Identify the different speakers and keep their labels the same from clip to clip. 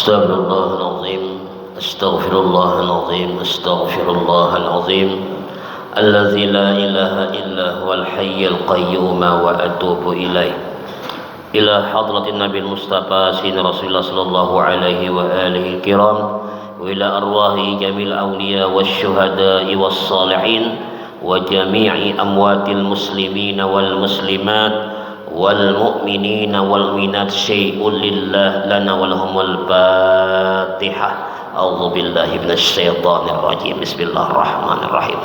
Speaker 1: أستغفر الله العظيم أستغفر الله العظيم أستغفر الله العظيم الذي لا إله إلا هو الحي القيوم وأتوب إليه إلى حضرة النبي المصطفى سيدنا رسول الله صلى الله عليه وآله الكرام وإلى أرواح جميع الأولياء والشهداء والصالحين وجميع أموات المسلمين والمسلمات والمؤمنين والمؤمنات شيء لله لنا ولهم الفاتحة. أعوذ بالله من الشيطان الرجيم. بسم الله الرحمن الرحيم.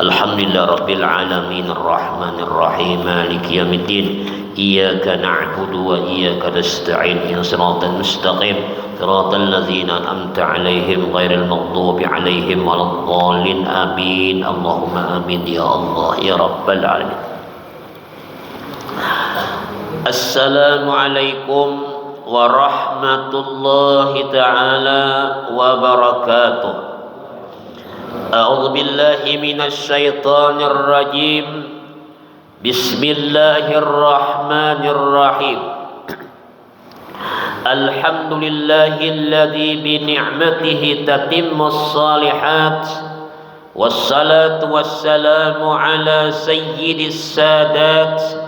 Speaker 1: الحمد لله رب العالمين الرحمن الرحيم مالك يوم الدين إياك نعبد وإياك نستعين صراط المستقيم صراط الذين أنعمت عليهم غير المغضوب عليهم ولا الضالين آمين. اللهم آمين يا الله يا رب العالمين. Assalamualaikum warahmatullahi ta'ala wabarakatuh. A'udzu billahi minasy syaithanir rajim. Bismillahirrahmanirrahim. Alhamdulillahilladzi bi ni'matihi tatimmus shalihat. Wassalatu wassalamu ala sayyidis sadat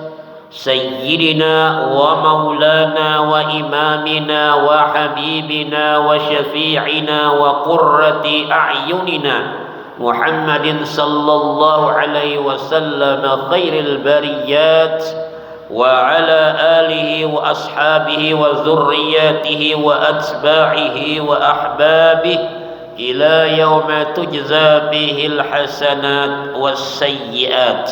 Speaker 1: سيدنا ومولانا وإمامنا وحبيبنا وشفيعنا وقرة أعيننا محمد صلى الله عليه وسلم خير البريات وعلى آله وأصحابه وذرياته وأتباعه وأحبابه إلى يوم تجزى به الحسنات والسيئات.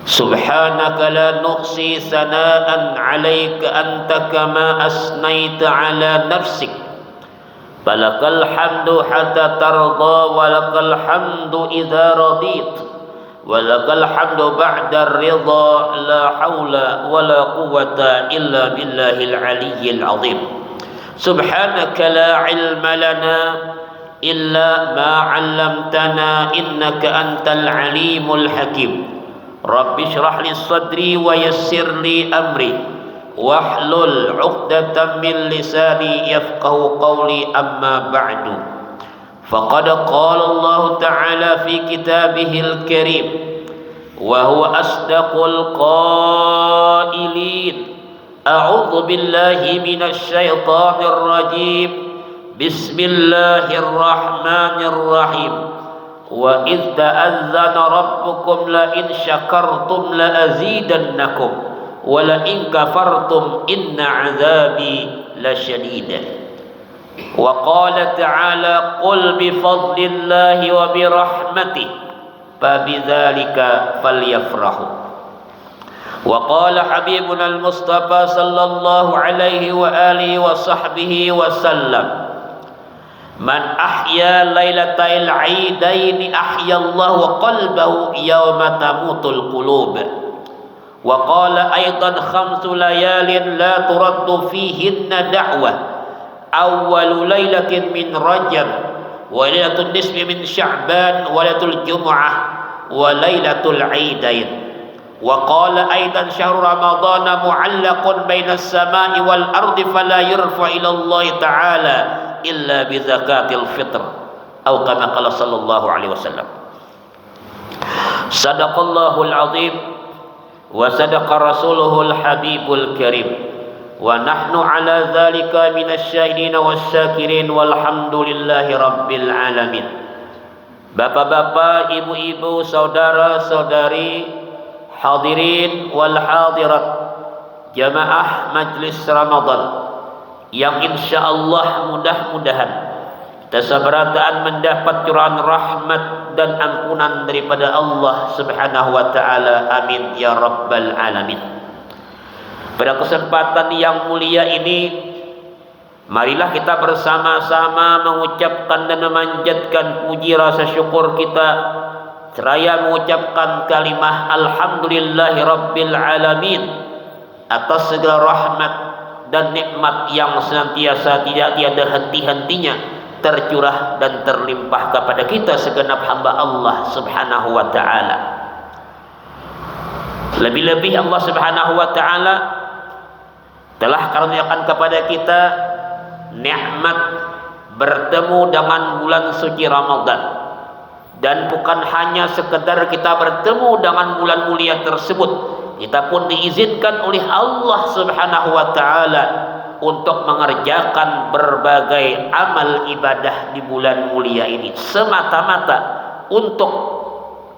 Speaker 1: سبحانك لا نحصي ثناء عليك أنت كما أثنيت على نفسك فلك الحمد حتى ترضى ولك الحمد إذا رضيت ولك الحمد بعد الرضا لا حول ولا قوة إلا بالله العلي العظيم. سبحانك لا علم لنا إلا ما علمتنا إنك أنت العليم الحكيم. Rabbi shrah li sadri wa yassir li amri wahlul 'uqdatam min lisani yafqahu qawli amma ba'du. Faqad qala Allah ta'ala fi kitabihil karim wa huwa asdaqul qailin. A'udzu billahi minasy syaithanir rajim. Bismillahirrahmanirrahim. Wa idh ta'azzana rabbukum la in syakartum la azidannakum wa la in kafartum inna 'adzabi lasyadid. Wa qala ta'ala qul bi fadlillahi wa bi rahmatihi fa bidzalika falyafrahu. Wa qala habibuna al-mustafa sallallahu alaihi wa alihi wa sahbihi wa sallam Man ahya lailatal aidaini ahyallahu qalbahu yawma tamutul qulub. Wa qala aidan khamsu layalin la turaddu fihinna da'wah. Awwalu lailatin min Rajab wa lailatul nisfi min Sya'ban wa lailatul Jumu'ah wa lailatul Aidain. Wa qala aidan syahrul ramadhana mu'allaqun bainas samai wal ardi fala yurfa ila Allah ta'ala illa bi zakatil fitr atau kama qala sallallahu alaihi wasallam. Sadaqallahul azim wa sadaqa rasuluhul habibul karim wa nahnu ala dzalika minasyahidin wasyakirin walhamdulillahi rabbil alamin. Bapak-bapak, ibu-ibu, saudara-saudari, hadirin wal hadirat jamaah majlis Ramadan yang insyaallah mudah-mudahan kita seberataan mendapat curahan rahmat dan ampunan daripada Allah Subhanahu wa taala. Amin ya rabbal alamin. Pada kesempatan yang mulia ini, marilah kita bersama-sama mengucapkan dan memanjatkan puji rasa syukur kita seraya mengucapkan kalimah alhamdulillahi rabbil alamin atas segala rahmat dan nikmat yang senantiasa tidak tiada henti-hentinya tercurah dan terlimpah kepada kita segenap hamba Allah Subhanahu wa taala. Lebih-lebih Allah Subhanahu wa taala telah karuniakan kepada kita nikmat bertemu dengan bulan suci Ramadan, dan bukan hanya sekedar kita bertemu dengan bulan mulia tersebut, kita pun diizinkan oleh Allah Subhanahu wa taala untuk mengerjakan berbagai amal ibadah di bulan mulia ini semata-mata untuk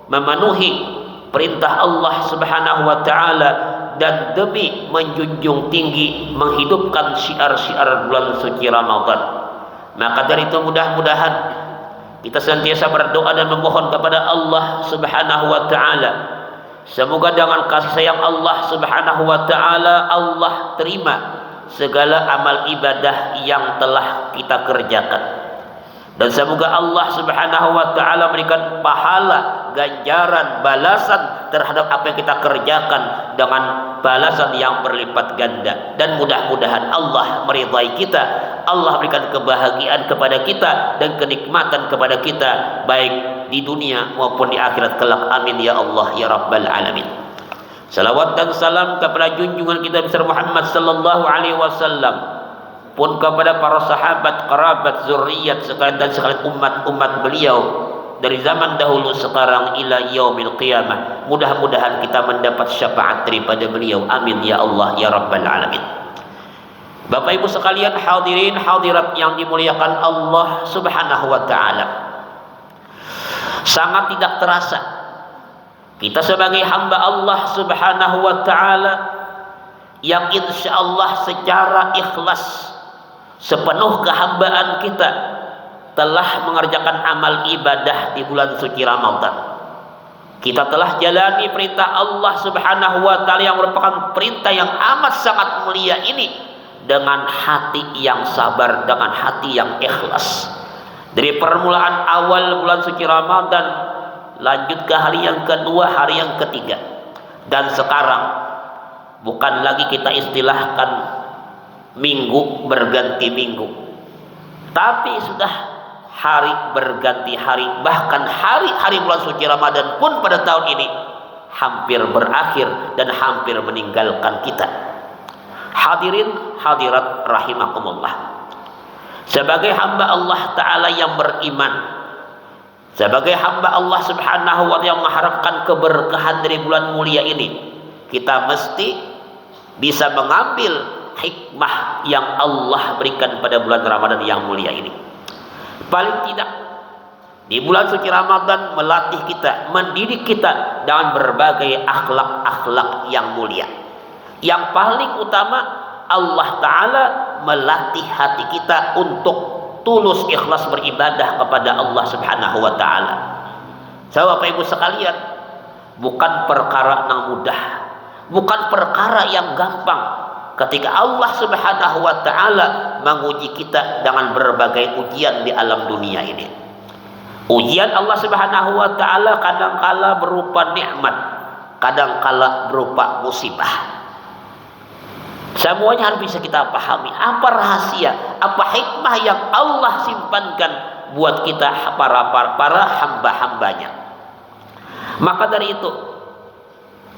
Speaker 1: memenuhi perintah Allah Subhanahu wa taala dan demi menjunjung tinggi menghidupkan syiar-syiar bulan suci Ramadan. Maka dari itu mudah-mudahan kita senantiasa berdoa dan memohon kepada Allah Subhanahu wa taala, semoga dengan kasih sayang Allah Subhanahu wa taala Allah terima segala amal ibadah yang telah kita kerjakan, dan semoga Allah Subhanahu wa taala memberikan pahala, ganjaran, balasan terhadap apa yang kita kerjakan dengan balasan yang berlipat ganda. Dan mudah-mudahan Allah meridai kita, Allah berikan kebahagiaan kepada kita dan kenikmatan kepada kita baik di dunia maupun di akhirat kelak. Amin ya Allah ya Rabbal Alamin. Salawat dan salam kepada junjungan kita besar Muhammad sallallahu alaihi wasallam, pun kepada para sahabat, kerabat, zuriat sekalian dan sekalian umat-umat beliau dari zaman dahulu sekarang ila yaumil qiyamah. Mudah-mudahan kita mendapat syafaat daripada beliau. Amin ya Allah ya Rabbal Alamin. Bapak Ibu sekalian, hadirin hadirat yang dimuliakan Allah Subhanahu wa taala, sangat tidak terasa kita sebagai hamba Allah Subhanahu wa taala yang insyaallah secara ikhlas sepenuh kehambaan kita telah mengerjakan amal ibadah di bulan suci Ramadan. Kita telah jalani perintah Allah Subhanahu wa taala yang merupakan perintah yang amat sangat mulia ini dengan hati yang sabar, dengan hati yang ikhlas. Dari permulaan awal bulan suci Ramadan, lanjut ke hari yang kedua, hari yang ketiga, dan sekarang bukan lagi kita istilahkan minggu berganti minggu, tapi sudah hari berganti hari. Bahkan hari-hari bulan suci Ramadan pun pada tahun ini hampir berakhir dan hampir meninggalkan kita. Hadirin hadirat rahimakumullah, sebagai hamba Allah Ta'ala yang beriman, sebagai hamba Allah Subhanahu wa ta'ala yang mengharapkan keberkahan dari bulan mulia ini, kita mesti bisa mengambil hikmah yang Allah berikan pada bulan Ramadan yang mulia ini. Paling tidak di bulan suci Ramadan melatih kita, mendidik kita dengan berbagai akhlak-akhlak yang mulia. Yang paling utama, Allah Ta'ala melatih hati kita untuk tulus ikhlas beribadah kepada Allah Subhanahu wa ta'ala. Bapak Ibu sekalian, bukan perkara yang mudah, bukan perkara yang gampang ketika Allah Subhanahu wa ta'ala menguji kita dengan berbagai ujian di alam dunia ini. Ujian Allah Subhanahu wa ta'ala kadangkala berupa nikmat, kadangkala berupa musibah. Semuanya harus bisa kita pahami. Apa rahasia, apa hikmah yang Allah simpankan buat kita para hamba-hambanya. Maka dari itu,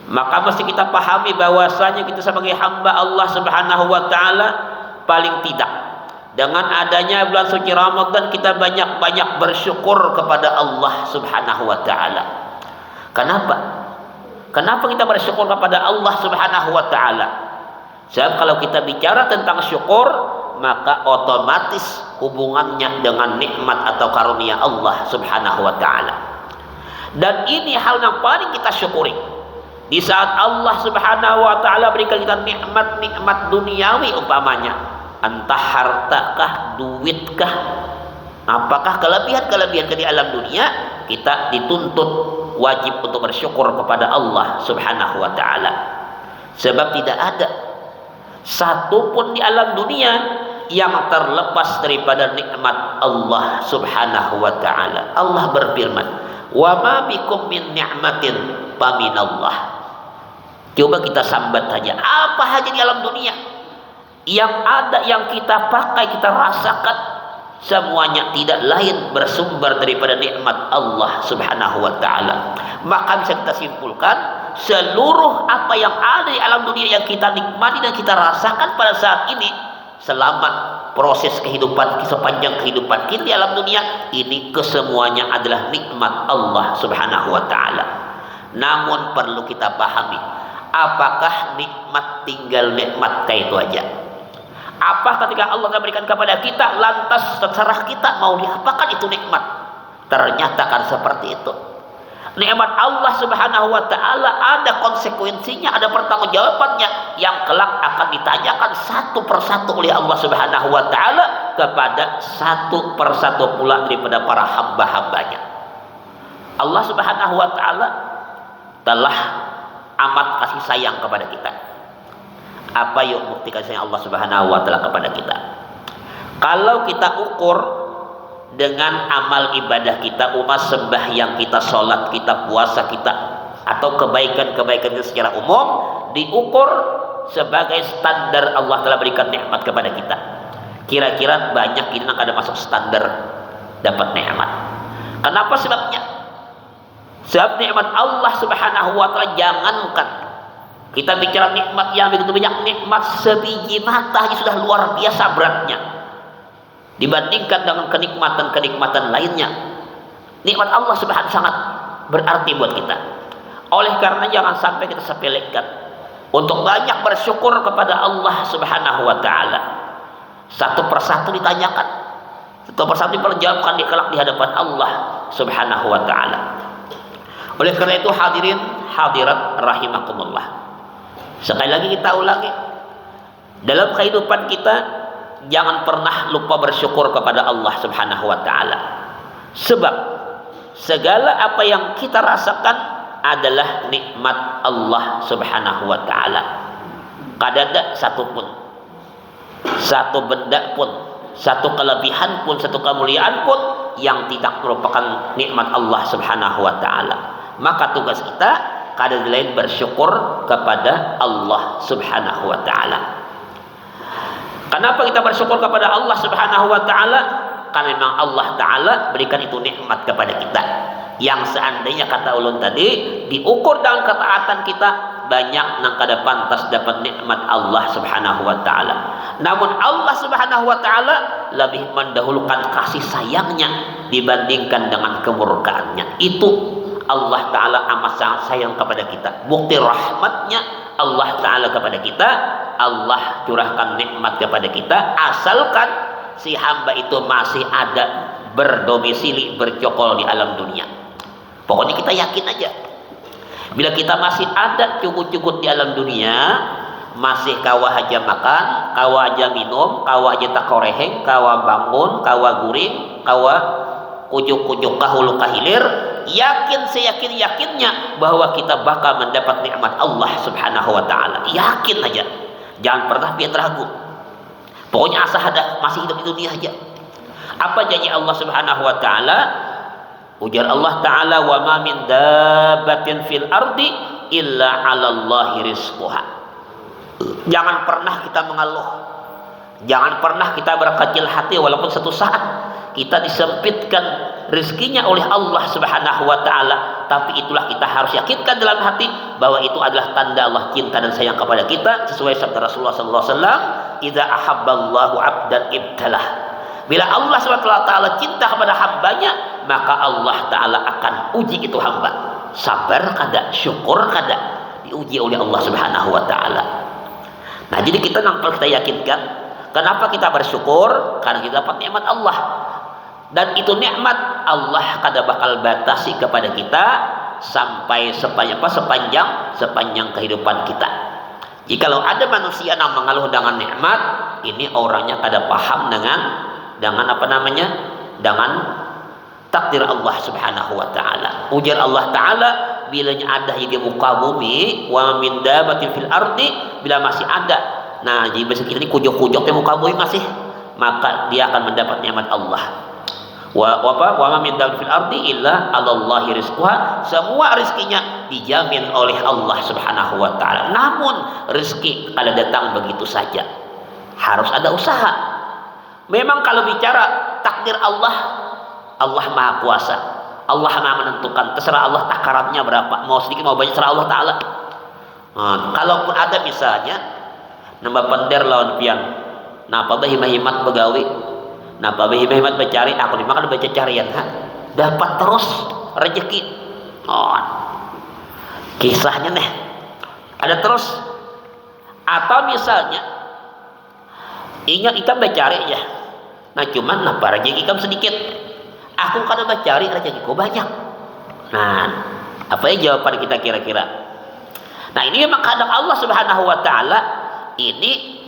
Speaker 1: maka mesti kita pahami bahwasanya kita sebagai hamba Allah Subhanahu wa ta'ala, paling tidak dengan adanya bulan suci Ramadan kita banyak-banyak bersyukur kepada Allah Subhanahu wa ta'ala. Kenapa? Kenapa kita bersyukur kepada Allah Subhanahu wa ta'ala? Sebab kalau kita bicara tentang syukur, maka otomatis hubungannya dengan nikmat atau karunia Allah Subhanahu wa ta'ala. Dan ini hal yang paling kita syukuri. Di saat Allah Subhanahu wa ta'ala berikan kita nikmat-nikmat duniawi umpamanya, entah hartakah, duitkah, apakah kelebihan-kelebihan di alam dunia, kita dituntut wajib untuk bersyukur kepada Allah Subhanahu wa ta'ala. Sebab tidak ada satu pun di alam dunia yang terlepas daripada nikmat Allah Subhanahu wa ta'ala. Allah berfirman, "Wa ma bikum min ni'matin faminallah." Coba kita sambat saja, apa saja di alam dunia yang ada, yang kita pakai, kita rasakan, semuanya tidak lain bersumber daripada nikmat Allah Subhanahu wa ta'ala. Maka bisa kita simpulkan, seluruh apa yang ada di alam dunia yang kita nikmati dan kita rasakan pada saat ini, selama proses kehidupan, sepanjang kehidupan kita di alam dunia ini kesemuanya adalah nikmat Allah Subhanahu wa taala. Namun perlu kita pahami, apakah nikmat tinggal nikmat kayak itu aja? Apa ketika Allah berikan kepada kita lantas terserah kita mau diapakan itu nikmat? Ternyata kan seperti itu. Nikmat Allah Subhanahu wa taala ada konsekuensinya, ada pertanggungjawabannya yang kelak akan ditanyakan satu persatu oleh Allah Subhanahu wa taala kepada satu persatu pula daripada para hamba-hambanya. Allah Subhanahu wa taala telah amat kasih sayang kepada kita. Apa yang bukti kasih sayang Allah Subhanahu wa taala kepada kita? Kalau kita ukur dengan amal ibadah kita, umat sembahyang kita, sholat kita, puasa kita, atau kebaikan-kebaikan kita secara umum diukur sebagai standar Allah telah berikan nikmat kepada kita. Kira-kira banyak kita ada masuk standar dapat nikmat. Kenapa sebabnya? Sebab nikmat Allah Subhanahu wa taala, jangankan kita bicara nikmat yang begitu banyak, nikmat sebiji mata aja sudah luar biasa beratnya dibandingkan dengan kenikmatan-kenikmatan lainnya. Nikmat Allah Subhanahu sangat berarti buat kita. Oleh karena jangan sampai kita sepelekan untuk banyak bersyukur kepada Allah Subhanahu wa taala. Satu persatu ditanyakan, satu persatu diperjawabkan kelak di hadapan Allah Subhanahu wa taala. Oleh karena itu hadirin hadirat rahimakumullah, sekali lagi kita ulangi, dalam kehidupan kita jangan pernah lupa bersyukur kepada Allah Subhanahu wa taala. Sebab segala apa yang kita rasakan adalah nikmat Allah Subhanahu wa taala. Kada ada satu benda pun, satu kelebihan pun, satu kemuliaan pun yang tidak merupakan nikmat Allah Subhanahu wa taala. Maka tugas kita kada lain bersyukur kepada Allah Subhanahu wa taala. Kenapa kita bersyukur kepada Allah Subhanahu wa taala? Karena memang Allah taala berikan itu nikmat kepada kita. Yang seandainya kata ulun tadi diukur dengan ketaatan kita, banyak nang kada pantas dapat nikmat Allah Subhanahu wa taala. Namun Allah Subhanahu wa taala lebih mendahulukan kasih sayangnya dibandingkan dengan kemurkaannya. Itu Allah taala amat sangat sayang kepada kita. Bukti rahmatnya Allah taala kepada kita, Allah curahkan nikmat kepada kita asalkan si hamba itu masih ada berdomisili, bercokol di alam dunia. Pokoknya kita yakin aja, bila kita masih ada cukup-cukup di alam dunia, masih kawa aja makan, kawa aja minum, kawa aja takoreheng, kawa bangun, kawa guring, kawa kujuk-kujuk kahulu kahilir, yakin seyakin-yakinnya bahwa kita bakal mendapat nikmat Allah Subhanahu wa taala. Yakin aja. Jangan pernah biar ragu. Pokoknya asal ada masih hidup di dunia aja. Apa janji Allah Subhanahu wa taala? Ujar Allah taala, "Wa ma min dabbatin fil ardi illa 'alallahi rizquha." Jangan pernah kita mengeluh. Jangan pernah kita berkecil hati walaupun satu saat kita disempitkan rezekinya oleh Allah Subhanahu wa taala, tapi itulah kita harus yakinkan dalam hati bahwa itu adalah tanda Allah cinta dan sayang kepada kita, sesuai sabda Rasulullah sallallahu alaihi wasallam, "Idza ahabballahu 'abdan ibtalah." Bila Allah Subhanahu wa taala cinta kepada hambanya, maka Allah taala akan uji itu hamba. Sabar kada, syukur kada, diuji oleh Allah Subhanahu wa taala. Nah, jadi kita nampak kita yakinkan, kenapa kita bersyukur? Karena kita dapat nikmat Allah. Dan itu nikmat Allah kada bakal batasi kepada kita sampai sepanjang kehidupan kita. Jikalau ada manusia yang mengeluh dengan nikmat, ini orangnya kada paham dengan dengan takdir Allah Subhanahu wa taala. Ujar Allah taala, bilanya ada di muka bumi, wa min dabbatin fil ardi, bila masih ada. Nah, jadi bahasa kita ini kujok-kujok di muka bumi masih, maka dia akan mendapat nikmat Allah. Wa ma min dabbatin fil ardi illa 'alallahi rizquha. Semua rezekinya dijamin oleh Allah Subhanahu wa taala. Namun rezeki kada datang begitu saja. Harus ada usaha. Memang kalau bicara takdir Allah, Allah Maha Kuasa. Allah Maha menentukan, terserah Allah takarannya berapa, mau sedikit mau banyak terserah Allah taala. Kalaupun ada misalnya nambah pender lawan pian Napa himat begawi, napa himat mencari, aku dimakan baca carian, ha? Dapat terus rezeki. Oh, kisahnya nih ada terus. Atau misalnya ingat ikan mencari ya, nah cuman napa rezeki ikan sedikit, aku kada mencari rezekiku banyak. Nah, apa ya jawaban kita kira-kira? Nah ini memang kadang Allah Subhanahu Wa Taala ini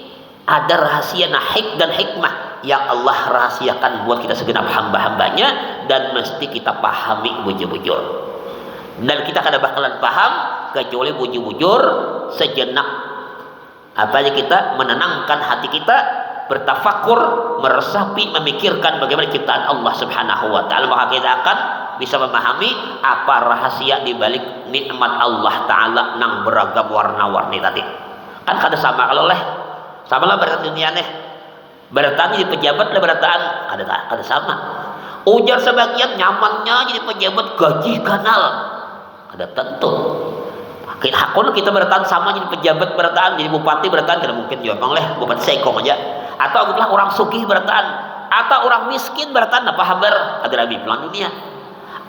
Speaker 1: ada rahasia nahik dan hikmah yang Allah rahasiakan buat kita segenap hamba-hambanya, dan mesti kita pahami bujur-bujur. Dan kita kada bakalan paham kecuali bujur-bujur sejenak. Apa aja kita menenangkan hati kita, bertafakur, meresapi, memikirkan bagaimana ciptaan Allah Subhanahu Wa Taala, maka kita akan bisa memahami apa rahasia di balik nikmat Allah Taala nang beragam warna-warni tadi. Kan kada sama kalau sama lah beratan dunia nih, beratan jadi pejabat lah beratan kada sama. Ujar sebagian nyamannya jadi pejabat gaji kanal, kada tentu. Hakun kita beratan sama jadi pejabat beratan, jadi bupati beratan kada mungkin juga bang bupati sekong aja. Atau anggaplah orang sugih beratan, atau orang miskin beratan apa habar kada rabi pelang dunia.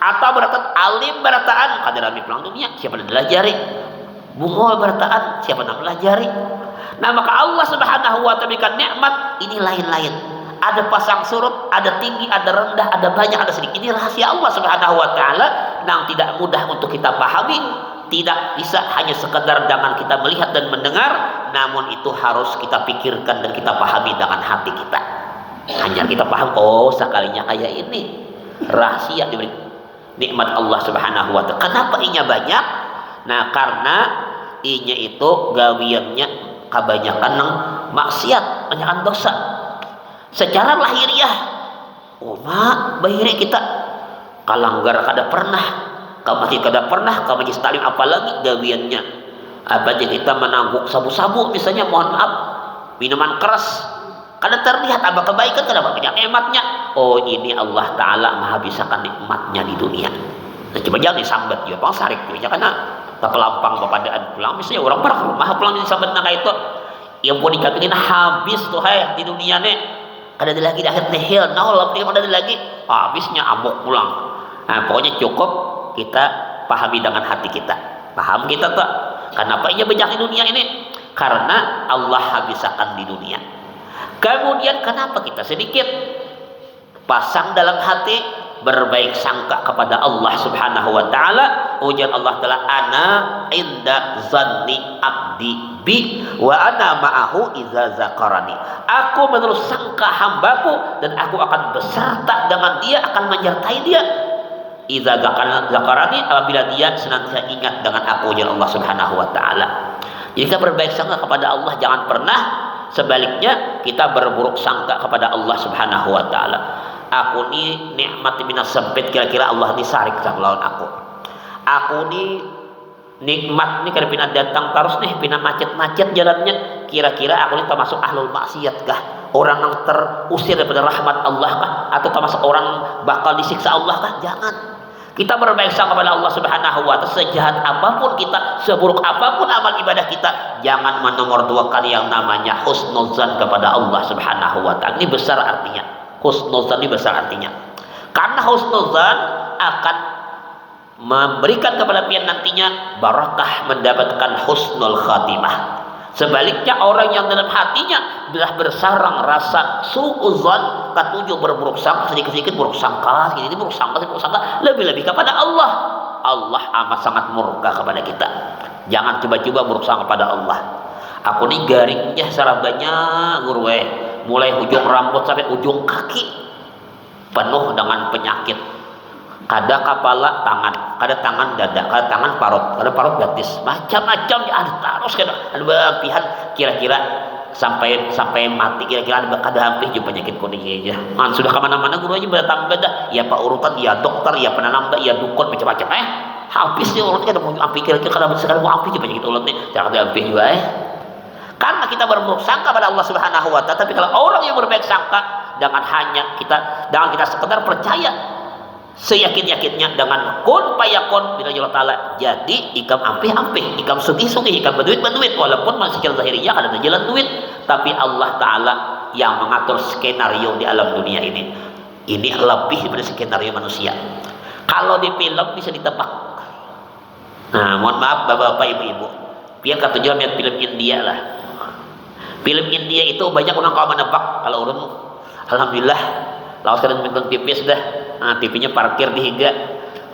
Speaker 1: Atau beratan alim beratan kada rabi pelang dunia, siapa yang belajari? Bungol bertaan siapa yang belajari? Nah maka Allah Subhanahu Wa Taala berikan nikmat ini lain-lain. Ada pasang surut, ada tinggi, ada rendah, ada banyak, ada sedikit. Ini rahasia Allah Subhanahu Wa Taala yang tidak mudah untuk kita pahami. Tidak bisa hanya sekedar dengan kita melihat dan mendengar, namun itu harus kita pikirkan dan kita pahami dengan hati kita. Hanya kita paham, oh sekalinya kayak ini rahasia diberi nikmat Allah Subhanahu Wa Taala. Kenapa inya banyak? Nah karena inya itu gawiannya kebanyakan ng maksiat, kebanyakan dosa. Secara lahiriah, bahiri kita kalanggar kada pernah, kamati kada pernah, kamati stalim apalagi gawiannya. Apa aja kita menangguk sabu-sabu misalnya, mohon maaf, minuman keras, kada terlihat apa kebaikan, kada banyak nikmatnya. Oh ini Allah Taala maha bisakan nikmatnya di dunia. Nah coba jangan disambat juga, bang sarik juga karena pelampang kepadaan pulang, misalnya orang barang rumah pulang disambat nak itu, yang pun dikatakan habis tuh di dunia nih, ada lagi di akhir nihil, nol ada lagi, habisnya amuk pulang. Nah pokoknya cukup kita pahami dengan hati kita, paham kita tak? Kenapa ia banyak di dunia ini? Karena Allah habiskan di dunia. Kemudian kenapa kita sedikit pasang dalam hati berbaik sangka kepada Allah Subhanahu Wa Taala? Ujar Allah Taala, ana inda zanni abdi bi wa ana ma'ahu iza zakarani. Aku menurut sangka hambaku dan aku akan beserta dengan dia, akan menyertai dia. Iza zakarani, apabila dia senantiasa ingat dengan aku, ujar Allah Subhanahu Wa Taala. Jadi kita berbaik sangka kepada Allah, jangan pernah sebaliknya kita berburuk sangka kepada Allah Subhanahu Wa Taala. Aku ni nikmat minas sempit, kira-kira Allah ni sarik sang lawan aku. Aku ni nikmat ni kada pina datang terus nih, pina macet-macet jalannya. Kira-kira aku ni termasuk ahlul maksiat kah? Orang yang terusir daripada rahmat Allah kah? Atau termasuk orang bakal disiksa Allah kah? Jangan. Kita berbaik sangka kepada Allah Subhanahu Wa Taala. Sejahat apapun kita, seburuk apapun amal ibadah kita, jangan menomorduakan yang namanya husnuzan kepada Allah Subhanahu Wa Taala. Ini besar artinya. Husnuzan ini besar artinya, karena husnuzan akan memberikan kepada pian nantinya barakah, mendapatkan husnul khatimah. Sebaliknya orang yang dalam hatinya sudah bersarang rasa suuzan, ketujuh berburuk sangka, sedikit-sedikit buruk sangka, sedikit buruk sangka, lebih-lebih kepada Allah. Allah amat sangat murka kepada kita. Jangan coba-coba buruk sangka kepada Allah. Aku nih garingnya secara banyak guru mulai ujung rambut sampai ujung kaki penuh dengan penyakit. Ada kepala tangan, ada tangan dada, ada tangan parut, ada parut betis, macam-macam ada terus ada berlebihan, kira-kira sampai mati, kira-kira ada hampir juga penyakit kuning aja. Sudah kemana-mana guru aja bertambah dah, ya pak urutan, ya dokter, ya penanam, ya dukun, macam-macam habisnya urutnya ada mau ampi, kira-kira kalau sekarang mau ampi penyakit ulat nih, jangan ada ampi juga karena kita berburuk sangka pada Allah Subhanahu Wa Taala. Tapi kalau orang yang berbaik sangka, jangan kita sekedar percaya seyakin-yakinnya dengan kun payakun bila Allah Taala. Jadi ikam ampih-ampih, ikam sugih-sugih, ikam berduit-berduit, walaupun masih secara zahiriyah ada jalan duit, tapi Allah Ta'ala yang mengatur skenario di alam dunia ini. Ini lebih daripada skenario manusia. Kalau di film bisa ditebak. Nah, mohon maaf bapak-bapak, ibu-ibu, biar kata jual lihat film India lah. Film India itu banyak orang kalau menebak. Kalau urun, alhamdulillah, lalu sekarang nonton TV sudah. Nah, TV-nya parkir di higa,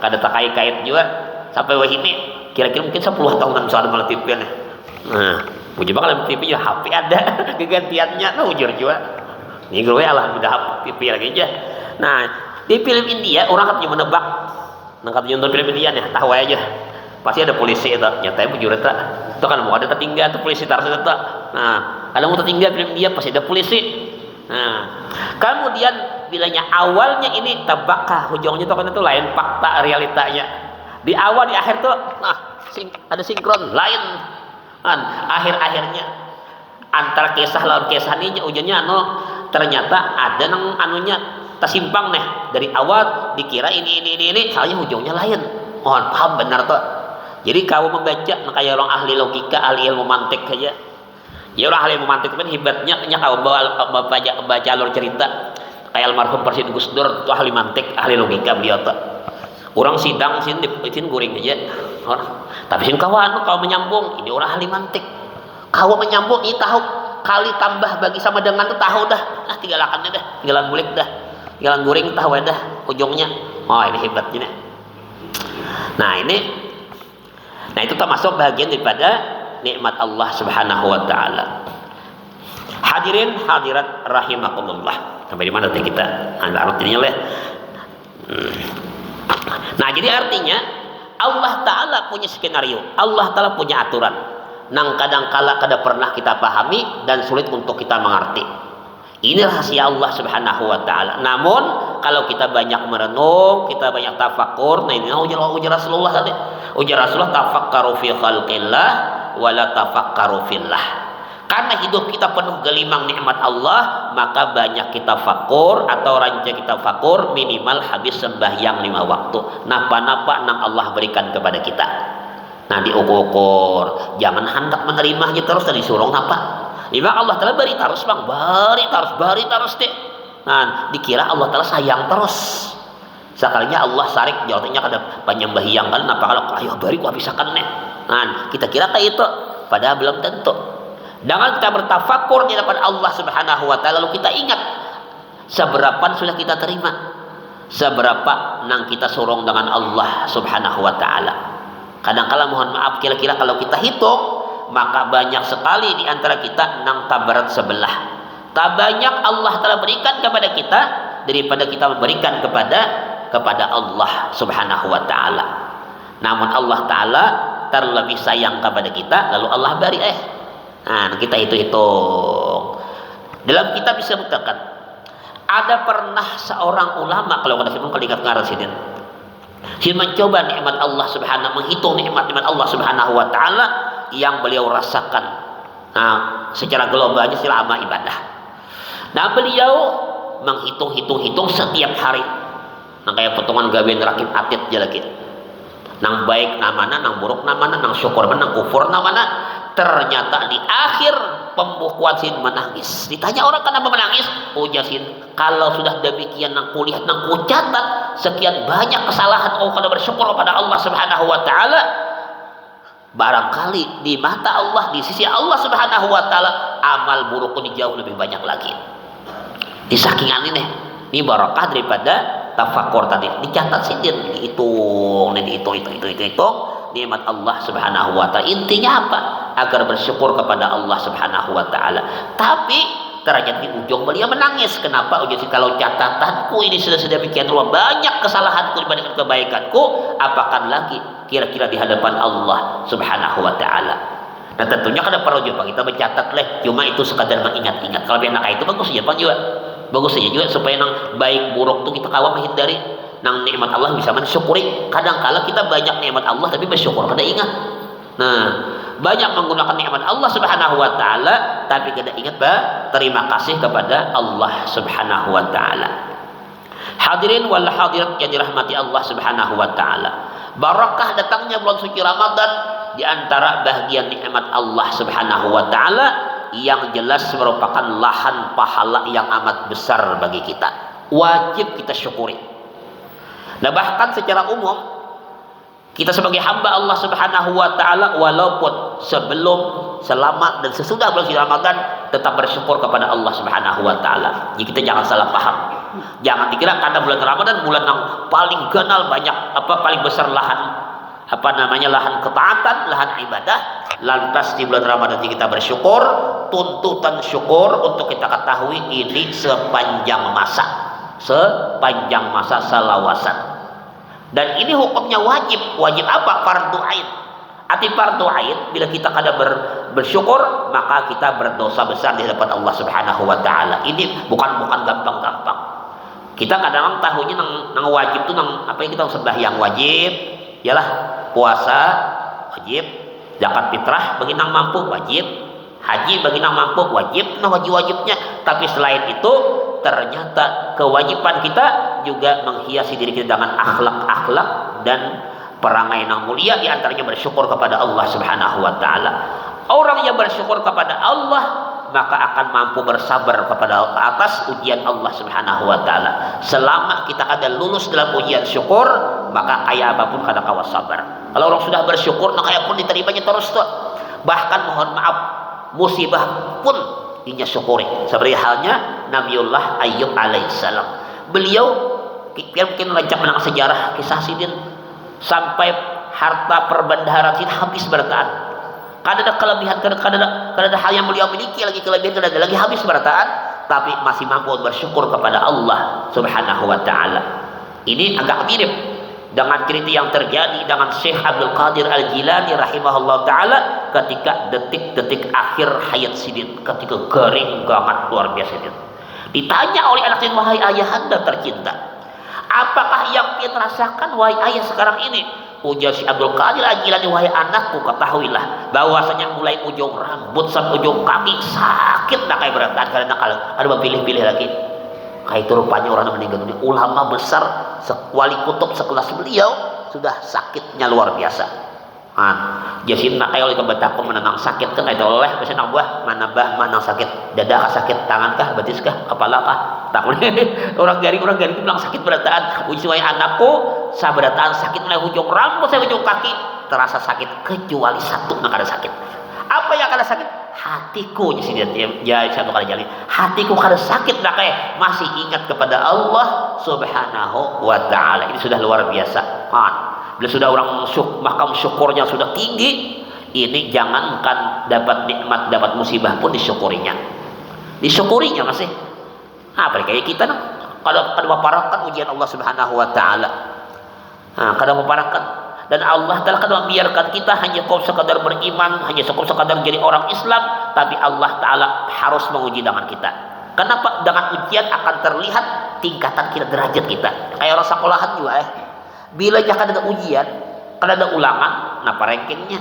Speaker 1: kada tak kait juga. Sampai wah ini, kira-kira mungkin 10 tahunan soal malah TV-nya. Nah, puji bakal TV ya HP ada kegantiannya, nah ujur juga. Ini gue alhamdulillah TV lagi aja. Nah, di film India orang katanya menebak. Nah, katanya nonton film India nih, tahu aja. Pasti ada polisi itu, nyatanya bujur itu. Itu kan mau ada tertinggal tuh polisi taruh itu. Nah, kalau mau tertinggal film India pasti ada polisi. Nah, kemudian bilanya awalnya ini tebakah, ujungnya tuh kan itu lain fakta realitanya. Di awal di akhir tuh, nah, ada sinkron lain. Akhir-akhirnya antara kisah lawan kisah ini ujungnya ternyata ada nang anunya tersimpang nih. Dari awal dikira ini soalnya ujungnya lain. Mohon paham benar tuh. Jadi kau membaca kayak orang ahli logika, ahli ilmu mantik aja. Ya orang ahli ilmu mantik kan hebatnya kau baca alur cerita kayak almarhum Presiden Gus Dur itu ahli mantik, ahli logika beliau tuh. Orang sidang sin guring aja. Tapi sin kawan kalau menyambung ini orang ahli mantik. Kau menyambung ini tahu kali tambah bagi sama dengan tuh tahu dah. Nah tinggalannya dah, tinggalan bulik dah. Tinggalan guring tahu dah ujungnya. Oh ini hebatnya. Nah itu termasuk bagian daripada nikmat Allah Subhanahu wa taala. Hadirin hadirat rahimakumullah. Sampai di mana tadi kita? Artinya lah. Nah, jadi artinya Allah Ta'ala punya skenario, Allah Ta'ala punya aturan. Nang kadang-kala kada pernah kita pahami dan sulit untuk kita mengerti. Ini rahasia Allah Subhanahu wa taala. Namun kalau kita banyak merenung, kita banyak tafakur, nah ini ujar Rasulullah tadi. Ujar Rasulullah tafakkaru fi khalqillah wa la tafakkaru fillah. Karena hidup kita penuh gelimang nikmat Allah, maka banyak kita fakur atau ranca kita fakur minimal habis sembahyang 5 waktu. Napa-napa nang Allah berikan kepada kita. Nah diukur, jangan hendak menerimanya terus dan disuruh napa. Lima Allah telah beri terus bang, beri terus deh. Nah dikira Allah telah sayang terus. Sekalinya Allah sarik jawabnya kada penyembahyang kan, napa kalau ayo beri ku habisakan nih. Nah kita kira kayak itu, padahal belum tentu. Dengan kita bertafakur di hadapan Allah Subhanahu wa taala, lalu kita ingat seberapa sudah kita terima, seberapa nang kita sorong dengan Allah Subhanahu wa taala. Kadang-kala mohon maaf, kira-kira kalau kita hitung, maka banyak sekali di antara kita nang tabarat sebelah. Tak banyak Allah telah berikan kepada kita daripada kita memberikan kepada Allah Subhanahu wa taala. Namun Allah taala terlebih sayang kepada kita, lalu Allah beri Nah, kita hitung. Dalam kitab bisa disebutkan, ada pernah seorang ulama kalau kada kalau ingat ngarang sini. Dia mencoba nikmat Allah Subhanahu, menghitung nikmat-nikmat Allah Subhanahu wa taala yang beliau rasakan. Nah, secara globalnya selama ibadah. Nah, beliau menghitung setiap hari. Nah, kayak potongan gawean rakit atit aja lagi. Nang baik namana, nang buruk namana, nang syukur mana, nang kufur namana. Ternyata di akhir pembukuan sin menangis. Ditanya orang kenapa menangis? Ujasin kalau sudah demikian nang kulihat nang kucatat sekian banyak kesalahan kada bersyukur kepada Allah Subhanahu wa taala. Barangkali di mata Allah, di sisi Allah Subhanahu wa taala amal buruk ini jauh lebih banyak lagi. Di sakingan ini barakah daripada tafakur tadi. Dicatat sidin, dihitung nikmat Allah Subhanahu wa taala. Intinya apa? Agar bersyukur kepada Allah Subhanahu wa taala. Tapi ternyata di ujung beliau menangis. Kenapa? Ujar kalau catatanku ini sudah demikian luar banyak kesalahanku dibandingkan kebaikanku, apakan lagi kira-kira di hadapan Allah Subhanahu wa taala. Nah tentunya kada perlu juga kita mencatat cuma itu sekadar mengingat-ingat. Kalau enak itu bagus saja juga. Bagus saja juga supaya nang baik buruk itu kita kawal menghindari. Nang nikmat Allah bisa mensyukuri. Kadang-kala kita banyak nikmat Allah tapi bersyukur kada ingat. Nah, banyak menggunakan nikmat Allah Subhanahu wa taala tapi kada ingat terima kasih kepada Allah Subhanahu wa taala. Hadirin wal hadirat yang dirahmati Allah Subhanahu wa taala. Barakah datangnya bulan suci Ramadan di antara bahagian nikmat Allah Subhanahu wa taala yang jelas merupakan lahan pahala yang amat besar bagi kita. Wajib kita syukuri. Nah, bahkan secara umum kita sebagai hamba Allah Subhanahu wa taala, walaupun sebelum, selama dan sesudah bulan Ramadan, tetap bersyukur kepada Allah Subhanahu wa taala. Jadi kita jangan salah paham. Jangan dikira karena bulan Ramadan bulan yang paling ganal, banyak paling besar lahan lahan ketaatan, lahan ibadah, lantas di bulan Ramadan kita bersyukur. Tuntutan syukur untuk kita ketahui ini sepanjang masa salawasan. Dan ini hukumnya wajib. Wajib apa? Fardu ain. Arti fardu ain, bila kita kadang bersyukur, maka kita berdosa besar di hadapan Allah Subhanahu wa taala. Ini bukan gampang-gampang. Kita kadang tahunya nang wajib itu apa yang kita sembahyang wajib, ialah puasa wajib, zakat fitrah bagi nang mampu wajib, haji bagi nang mampu wajib, nah wajib-wajibnya. Tapi selain itu ternyata kewajiban kita juga menghiasi diri kita dengan akhlak-akhlak dan perangai yang mulia, di antaranya bersyukur kepada Allah Subhanahu wa taala. Orang yang bersyukur kepada Allah maka akan mampu bersabar kepada atas ujian Allah Subhanahu wa taala. Selama kita ada lulus dalam ujian syukur, maka kayak apapun kadang kawas sabar. Kalau orang sudah bersyukur, nah kayak pun diterimanya terus tuh. Bahkan mohon maaf, musibah pun dinya syukuri. Seperti halnya Nabiullah Ayyub alaihissalam. Beliau mungkin lancap menang sejarah kisah sidin, sampai harta perbendaharaan sidin habis berataan. Kadang ada kelebihan, kadang ada hal yang beliau miliki lagi kelebihan, kadang ada lagi habis berataan, tapi masih mampu bersyukur kepada Allah Subhanahu wa taala. Ini agak mirip dengan cerita yang terjadi dengan Syekh Abdul Qadir Al-Jilani rahimahullah taala ketika detik-detik akhir hayat sidin, ketika garing banget luar biasa sidin. Ditanya oleh anak sidin, wahai ayahanda tercinta, apakah yang kita rasakan wahai ayah sekarang ini? Ujar si Abdul Qadir Al-Jilani, wahai anakku, ketahuilah bahwasanya mulai ujung rambut sampai ujung kaki sakit, nak kayak berat. Karena kalau ada pilih-pilih lagi, kayak itu rupanya orang meninggal dunia ulama besar, wali kutub sekelas beliau sudah sakitnya luar biasa. Jadi nak kayak oleh kebetakku menenang sakit kan itu oleh bisa nambah mana sakit dada kah, sakit tangan kah, betis kah, kepala kah, takut orang garing bilang sakit berataan. Uji anakku sabarataan sakit mulai ujung rambut sampai ujung kaki terasa sakit kecuali satu nak ada sakit. Apa yang ada sakit? Hatiku. Ya satu kali jali hatiku kada sakit nak kayak masih ingat kepada Allah Subhanahu wa taala. Ini sudah luar biasa. Bila sudah orang makam syukurnya sudah tinggi, ini jangankan dapat nikmat, dapat musibah pun disyukurinya masih. Apa kayak kita kalau memparakan ujian Allah Subhanahu wa taala. Kadang memparakan, dan Allah Ta'ala kadang membiarkan kita hanya sekadar beriman, hanya sekadar jadi orang Islam, tapi Allah Ta'ala harus menguji dengan kita. Kenapa? Dengan ujian akan terlihat tingkatan kita, derajat kita. Kayak orang sekolahan juga bila jangan ada ujian, kalau ada ulangan, napa rankingnya?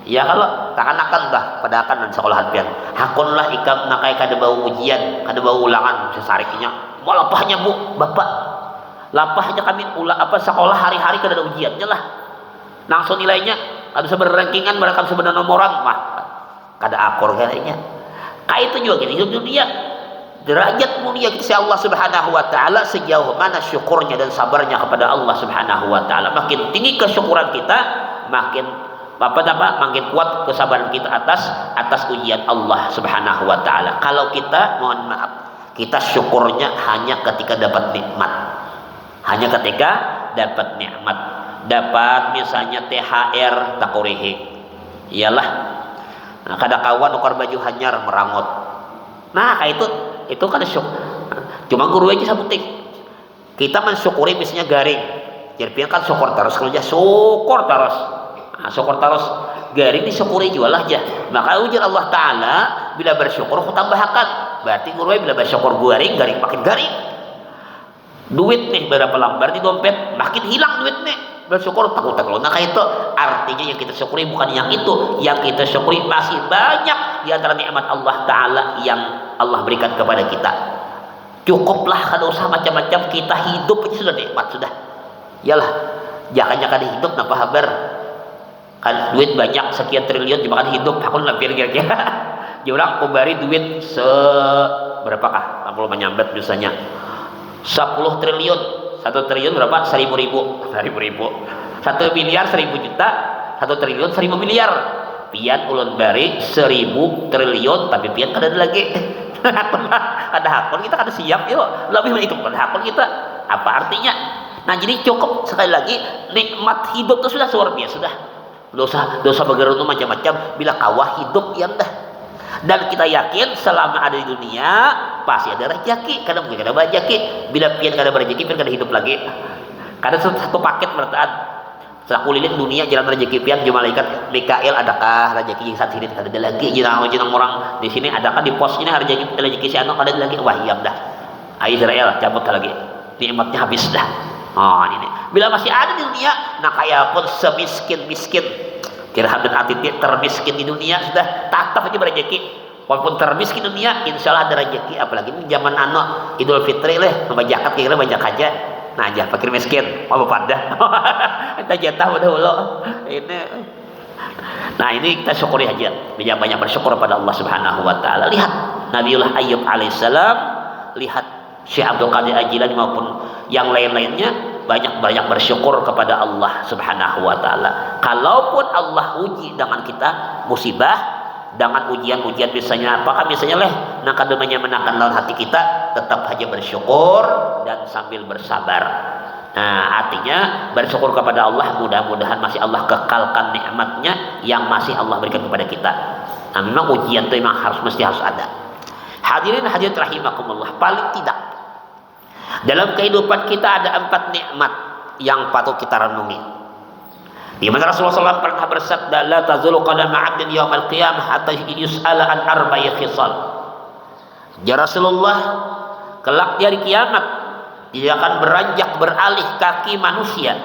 Speaker 1: Ya kalau tak akan dah pada akan dan sekolahan pian. Hakunlah ikam nakai kada bau ujian, kada bau ulangan sesariknya. Mau lapahnya bu, bapak. Lapahnya kami sekolah hari-hari kada ada ujiannya lah. Langsung nilainya kada bisa berrankingan, mereka bisa bernomoran mah. Kada akor kayaknya. Kayak itu juga gini hidup dunia. Derajat mulia kita Allah Subhanahu wa taala sejauh mana syukurnya dan sabarnya kepada Allah Subhanahu wa taala. Makin tinggi kesyukuran kita, makin kuat kesabaran kita atas ujian Allah Subhanahu wa taala. Kalau kita mohon maaf, kita syukurnya hanya ketika dapat nikmat. Hanya ketika dapat nikmat. Dapat misalnya THR takurihi. Iyalah. Nah, kada kawan ukar baju hanyar merangot. Nah, kayak itu kan syukur. Cuma guru aja sabutik. Kita mensyukuri misalnya garing. Jadi kan syukur terus kerja, syukur terus. Syukur terus. Garing disyukuri jual aja. Maka ujar Allah Ta'ala bila bersyukur aku tambahkan. Berarti guru bila bersyukur garing makin garing. Duit nih berapa lembar di dompet, makin hilang duit nih. Bersyukur takut. Nah itu artinya yang kita syukuri bukan yang itu. Yang kita syukuri masih banyak di antara nikmat Allah Ta'ala yang Allah berikan kepada kita. Cukuplah kada usah macam-macam, kita hidup itu sudah nikmat sudah. Yalah, jangan hidup napa habar. Kan duit banyak sekian triliun dimakan hidup, aku nak kira-kira. Jurang kubari duit berapakah? Tak perlu menyambat biasanya 10 triliun. 1 triliun berapa? 1000 ribu. 1 miliar 1000 juta. 1 triliun 1000 miliar. Pian ulun bari 1000 triliun tapi pian kada ada lagi. Ada hakun kita kada siap yuk. Lebih itu kada hakun kita. Apa artinya? Nah jadi cukup sekali lagi nikmat hidup itu sudah luar biasa sudah. Dosa bergerutu macam-macam bila kawah hidup yang dah. Dan kita yakin selama ada di dunia pasti ada rezeki. Kadang mungkin ada rezeki. Bila pian kada berezeki pian kada hidup lagi. Kada satu paket bertaan. Setelah kulilit dunia jalan rezeki pian jumlah malaikat Mikael adakah rezeki yang saat ini kada ada lagi. Jenang orang di sini adakah di pos ini rezeki si anu kada ada lagi. Wah iya dah. Israel cabut lagi. Nikmatnya habis dah. Oh ini. Bila masih ada di dunia, nah kayak pun semiskin-miskin dirham dan atitik termiskin di dunia sudah tatap aja berezeki. Walaupun termiskin di dunia, insya Allah ada rezeki. Apalagi ini zaman anak Idul Fitri lah, membajakat kira banyak aja. Nah aja fakir miskin, apa pada? Kita jatah dahulu. Ini. Nah ini kita syukuri aja. Banyak bersyukur pada Allah Subhanahu Wa Taala. Lihat Nabiullah Ayyub alaihissalam, lihat Syekh Abdul Qadir Al-Jilani maupun yang lain-lainnya banyak bersyukur kepada Allah Subhanahu Wa Taala. Kalaupun Allah uji dengan kita musibah, dengan ujian-ujian misalnya apakah misalnya nah kademanya menakan dalam hati kita, tetap aja bersyukur dan sambil bersabar. Nah artinya bersyukur kepada Allah, mudah-mudahan masih Allah kekalkan nikmatnya yang masih Allah berikan kepada kita. Nah memang ujian itu memang mesti harus ada. Hadirin rahimakumullah, paling tidak dalam kehidupan kita ada 4 nikmat yang patut kita renungi. Di mana Rasulullah SAW pernah bersabda, la tazulu qadama 'abdin yaumal qiyamah hatta yus'ala an arba'i khisal. Ya Rasulullah, kelak di hari kiamat dia akan beranjak beralih kaki manusia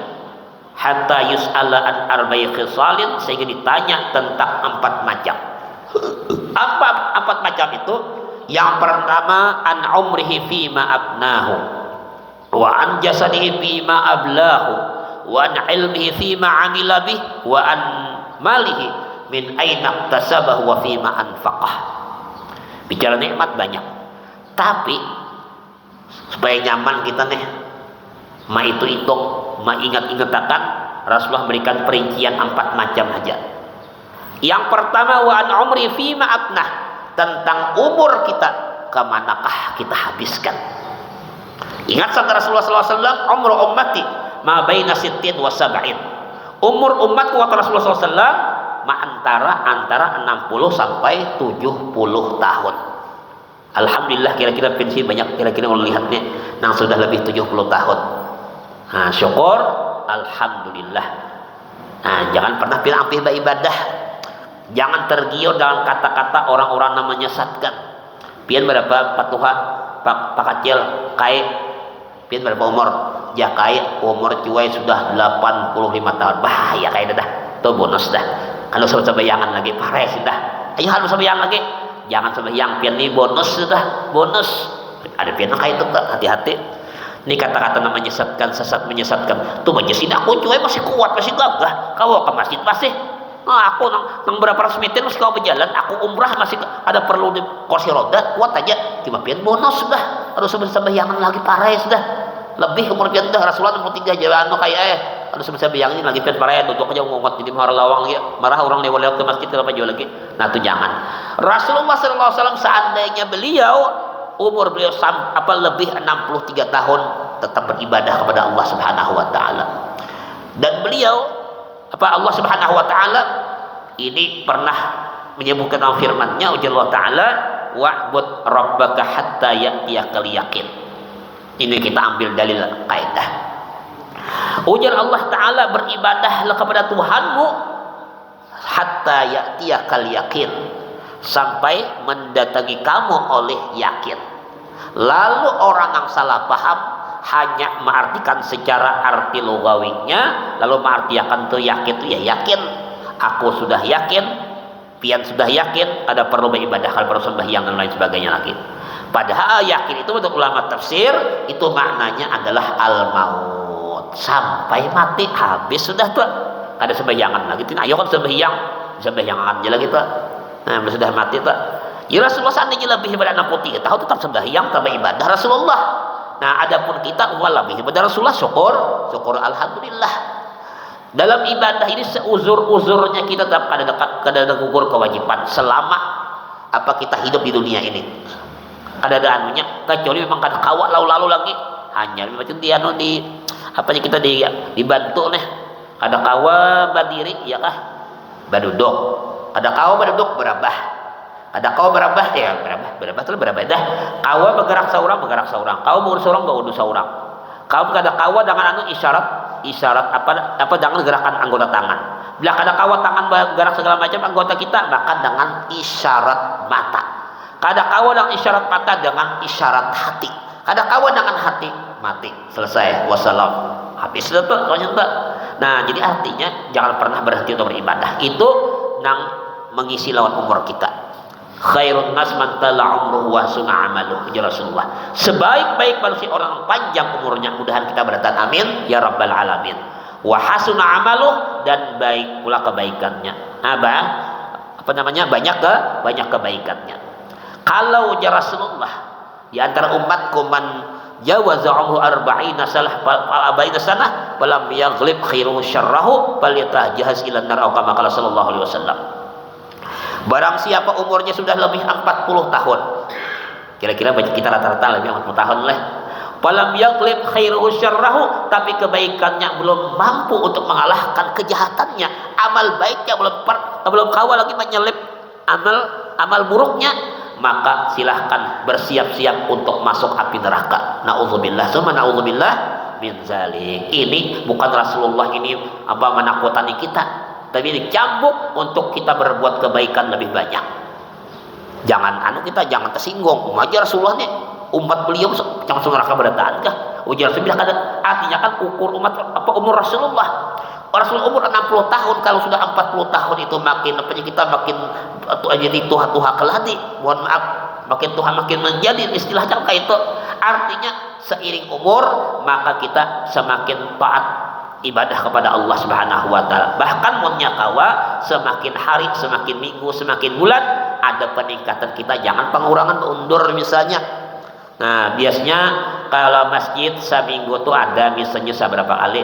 Speaker 1: hatta yus'ala an arba'i khisalin, sehingga ditanya tentang 4 macam. Apa 4 macam itu? Yang pertama, an umrihi fima abnahu, wa an jasadihi fima ablahu, wa an ilmihi fima amila bih, wa an malihi min aina iktasabahu wa fima anfaqah. Bicara nikmat banyak, tapi supaya nyaman kita nih ma itu hitung, ma ingat-ingatakan, Rasulullah memberikan perincian 4 macam aja. Yang pertama, wa an umri fima abnah, tentang umur kita, kemanakah kita habiskan. Ingat sabda Rasulullah SAW, umur ummati ma baina sittin wa sab'in. Umur umatku kata Rasulullah SAW antara 60 sampai 70 tahun. Alhamdulillah kira-kira pensi banyak, kira-kira melihatnya yang sudah lebih 70 tahun. Nah, syukur, alhamdulillah. Nah, jangan pernah bilang ibadah. Jangan tergiur dengan kata-kata orang-orang yang menyesatkan. Pian berapa patuha pak kecil kai, pian berapa umur? Ya kai umur cuai sudah 85 tahun. Bahaya kai dah. Tuh bonus dah. Kalau sembayangan lagi pares dah. Ayo harus sembahyang lagi. Jangan sembahyang pian ni bonus sudah, bonus. Ada pian kai itu hati-hati. Ini kata-kata yang menyesatkan, sesat menyesatkan. Tuh majelis aku cuai masih kuat, masih gagah. Kau ke masjid masih. Nah, aku nang berapa ratus meter masih kau berjalan, aku umrah masih ada perlu di kursi roda, kuat aja. Cuma pian bonus sudah, harus sembayangan lagi parai sudah. Lebih umur pian dah Rasulullah 63 jalan kayak harus sembayangan lagi pian parai, duduk aja ngongot jadi mahar lawang ya. Marah orang lewat ke masjid apa jual lagi. Nah, itu jangan. Rasulullah SAW seandainya beliau umur beliau lebih 63 tahun tetap beribadah kepada Allah Subhanahu Wa Taala. Dan beliau Allah Subhanahu Wa Taala ini pernah menyebutkan dalam firman-Nya Allah Taala, wa'bud rabbaka hatta ya'tiyakal yaqin. Ini kita ambil dalil kaidah. Ujar Allah Taala, beribadahlah kepada Tuhanmu hatta ya'tiyakal yaqin, sampai mendatangi kamu oleh yakin. Lalu orang yang salah paham hanya mengartikan secara arti lugawinya, lalu mengartikan tuh yakin itu ya yakin, aku sudah yakin, pian sudah yakin, ada perlu beribadah, kalau perlu sembahyang dan lain sebagainya lagi. Padahal yakin itu untuk ulama tafsir itu maknanya adalah al-maut, sampai mati habis sudah tuh, ada sembahyangan lagi. Ayo kan sembahyang aja lagi tuh. Nah sudah mati tuh. Ya Rasulullah seandainya lebih daripada 63 tahun tetap sembahyang, tambah ibadah Rasulullah. Nah, adapun kita lebih daripada Rasulullah, syukur alhamdulillah. Dalam ibadah ini seuzur-uzurnya kita tetap kada gugur kewajiban selama apa kita hidup di dunia ini. Kada ada anunya, kecuali memang kada kawat lalu-lalu lagi. Hanya macam dia di apanya kita dibantu nih. Kada kawa berdiri ya kah? Baduduk. Ada kawa baduduk berabah. Ada kau berabah ya berabah tu berabah dah. Kau bergerak seorang, kau mau seorang bawa seorang. Kau kada kawa dengan anu isyarat apa dengan gerakan anggota tangan. Bila kada kawa tangan bergerak segala macam anggota kita, maka dengan isyarat mata. Kada kawa dengan isyarat mata dengan isyarat hati. Kada kawa dengan hati mati selesai wassalam. Habis itu tuh. Nah, jadi artinya jangan pernah berhenti untuk beribadah. Itu nang mengisi lawan umur kita. Khairun nas man tala umruhu wa sun'a amaluhu, ya Rasulullah. Sebaik-baik manusia orang yang panjang umurnya, mudahan kita berkata amin ya rabbal alamin. Wa hasuna amaluh, dan baik pula kebaikannya. Banyak kebaikannya. Kalau ya Rasulullah di antara umatku man jawaza umru arba'ina sanah falam yaghlib khairu syarrahu falyatahjahaz ila nar atau kama qala sallallahu alaihi wasallam. Barang siapa umurnya sudah lebih 40 tahun, kira-kira kita rata-rata lebih 40 tahun lah. Falam yaghlib khairu syarrahu, tapi kebaikannya belum mampu untuk mengalahkan kejahatannya. Amal baiknya belum kawal lagi menyelip amal buruknya, maka silahkan bersiap-siap untuk masuk api neraka. Nauzubillah, summa nauzubillah min zalik. Ini bukan Rasulullah ini menakutani kita, tapi dicambuk untuk kita berbuat kebaikan lebih banyak. Kita jangan tersinggung. Ujar Rasulullah nih, umat beliau masuk neraka berataan kah? Ujar Rasulullah kan artinya kan ukur umur Rasulullah. Rasulullah umur 60 tahun, kalau sudah 40 tahun itu makin jadi tuha keladi. Mohon maaf, makin Tuhan makin menjadi istilahnya kayak itu. Artinya seiring umur maka kita semakin taat ibadah kepada Allah Subhanahu wa taala. Bahkan munyakawa semakin hari, semakin minggu, semakin bulan ada peningkatan kita, jangan pengurangan undur misalnya. Nah, biasanya kalau masjid seminggu tuh ada misalnya seberapa kali?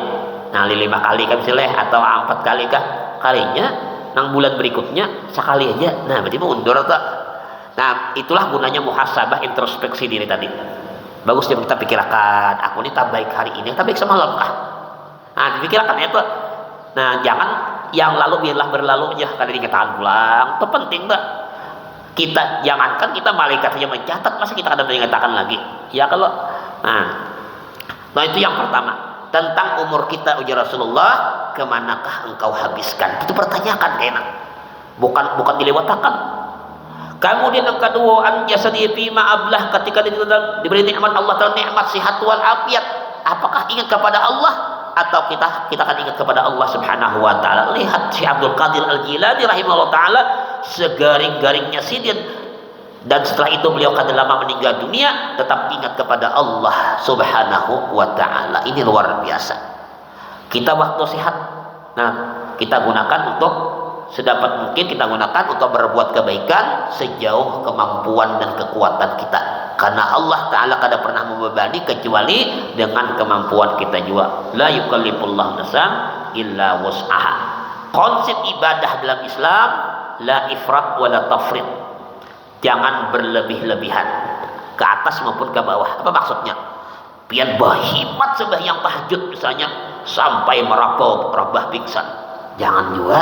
Speaker 1: Nah, 5 kali kan misalnya atau 4 kali kah? Kalinya nang bulan berikutnya sekali aja. Nah, berarti mundur tuh. Nah, itulah gunanya muhasabah, introspeksi diri tadi. Bagus dia kita pikirkan, aku ini tak baik hari ini, tak baik semalam kah? Nah, dipikirkan itu. Nah, jangan yang lalu biarlah berlalu aja, kada dikatakan pulang. Itu penting tak? Kita jangankan kita malaikat saja mencatat, masa kita kada mengatakan lagi? Ya kalau nah itu yang pertama. Tentang umur kita, ujar Rasulullah, kemanakah engkau habiskan? Itu pertanyakan enak. Bukan dilewatakan. Kemudian yang kedua, an jasadi fi ma'ablah, ketika diberi nikmat Allah Ta'ala, nikmat sehat wal afiat, apakah ingat kepada Allah atau kita akan ingat kepada Allah Subhanahu wa taala? Lihat Syekh Abdul Qadir Al-Jilani rahimahullah taala, segaring-garingnya sidin, dan setelah itu beliau kada lama meninggal dunia tetap ingat kepada Allah Subhanahu wa taala. Ini luar biasa. Kita waktu sehat, nah kita gunakan untuk sedapat mungkin, kita gunakan untuk berbuat kebaikan sejauh kemampuan dan kekuatan kita, karena Allah Ta'ala kada pernah membebani kecuali dengan kemampuan kita juga. La yukallifullahu nafsan illa wus'aha. Konsep ibadah dalam Islam la ifrat wa la tafrit, jangan berlebih-lebihan ke atas maupun ke bawah. Apa maksudnya? Pian berhimat sembahyang tahajud misalnya sampai merapau rabah pingsan, jangan juga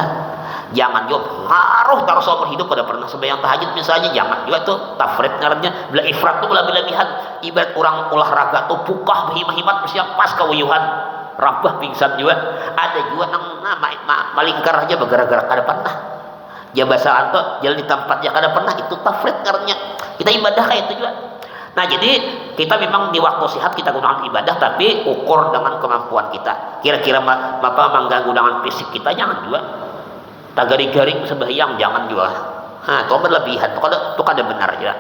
Speaker 1: ngaruh taruh seumur hidup pada pernah sembahyang tahajud misalnya, jangan juga tuh tafrid ngarannya. Bila ifrat tuh berlebihan, ibarat orang olahraga tuh pukah berhimat siap pas kewuyuhan rabah pingsan juga. Ada juga nang malingkar aja bergerak-gerak kada pernah. Ya bahasa tuh jalan di tempatnya kada pernah, itu tafrid ngarannya. Kita ibadah kayak itu juga. Nah, jadi kita memang di waktu sehat kita gunakan ibadah, tapi ukur dengan kemampuan kita. Kira-kira mengganggu dengan fisik kita, jangan juga. Tak garing-garing sembahyang, jangan juga. Nah, itu berlebihan, itu kada benar ya.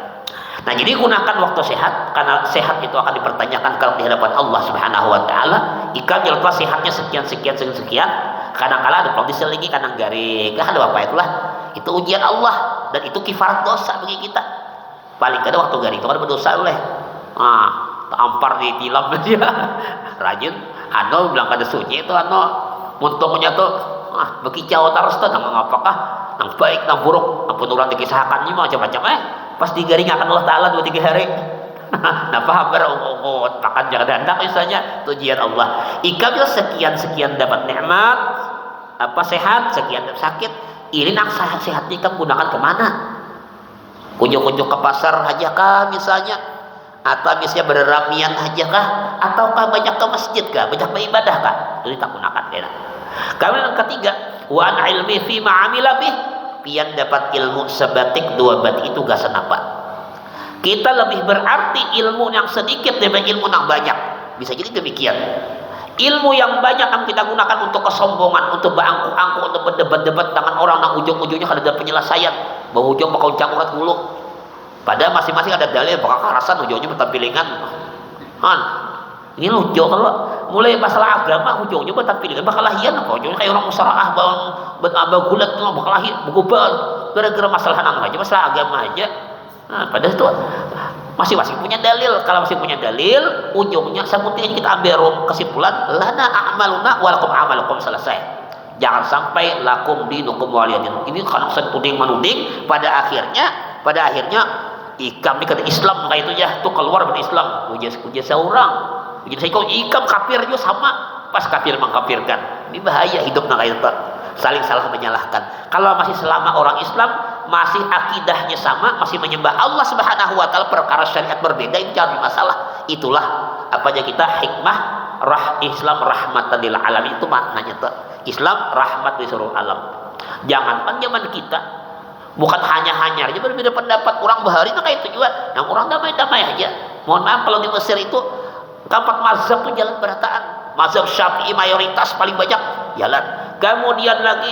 Speaker 1: Nah, jadi gunakan waktu sehat, karena sehat itu akan dipertanyakan kalau di hadapan Allah Subhanahu wa taala. Ikan jelas sehatnya sekian. Kadang-kala ada kondisi lagi kadang garing, ada apa itulah. Itu ujian Allah dan itu kifarat dosa bagi kita. Paling kadang waktu gari itu kan berdosa oleh tampar di tilam aja rajin bilang kada suci itu muntungnya tuh bekicau terus tuh nang apakah nang baik nang buruk ampun orang dikisahkan ini macam-macam pas digaringakan Allah Ta'ala 2-3 hari nah paham makan jangan dandak misalnya tujian Allah ikabila sekian dapat nikmat sehat sekian sakit ini nak sehat ikam gunakan kemana kunjung-kunjung ke pasar aja kah misalnya atau misalnya berramian aja kah ataukah banyak ke masjid kah banyak beribadah kah itu tak gunakan ya. Kemudian yang ketiga wa an ilmi fi ma'amila bih pian dapat ilmu sebatik dua batik itu gak senapa kita lebih berarti ilmu yang sedikit daripada ilmu yang banyak bisa jadi demikian ilmu yang banyak yang kita gunakan untuk kesombongan untuk berangku-angku untuk berdebat-debat dengan orang yang ujung-ujungnya ada penyelesaian bahwa ujung bakal cangkurat dulu padahal masing-masing ada dalil bakal karasan ujungnya bertampilingan ini lucu kalau mulai masalah agama ujungnya bertampilingan bakal lahian apa ujungnya kayak orang musaraah gulat bakal lahir begubal gara-gara masalah aja masalah agama aja padahal itu masing-masing punya dalil kalau masih punya dalil ujungnya sebutnya kita ambil kesimpulan lana a'maluna walakum amalukum selesai jangan sampai lakum dinukum waliyadin ini kan setuding menuding pada akhirnya ikam ini kata Islam kayak itu ya tuh keluar dari Islam ujian seorang ujian saya kau ikam kafir juga sama pas kafir mengkafirkan ini bahaya hidup kayak itu saling salah menyalahkan kalau masih selama orang Islam masih akidahnya sama masih menyembah Allah Subhanahu wa taala perkara syariat berbeda itu jangan masalah itulah apanya kita hikmah Islam rahmatan lil alamin itu maknanya tuh Islam rahmat di seluruh alam jangankan zaman kita bukan hanya aja berbeda pendapat orang bahari kayak itu juga yang orang damai-damai aja mohon maaf kalau di Mesir itu keempat mazhab itu jalan berataan mazhab Syafi'i mayoritas paling banyak jalan kemudian lagi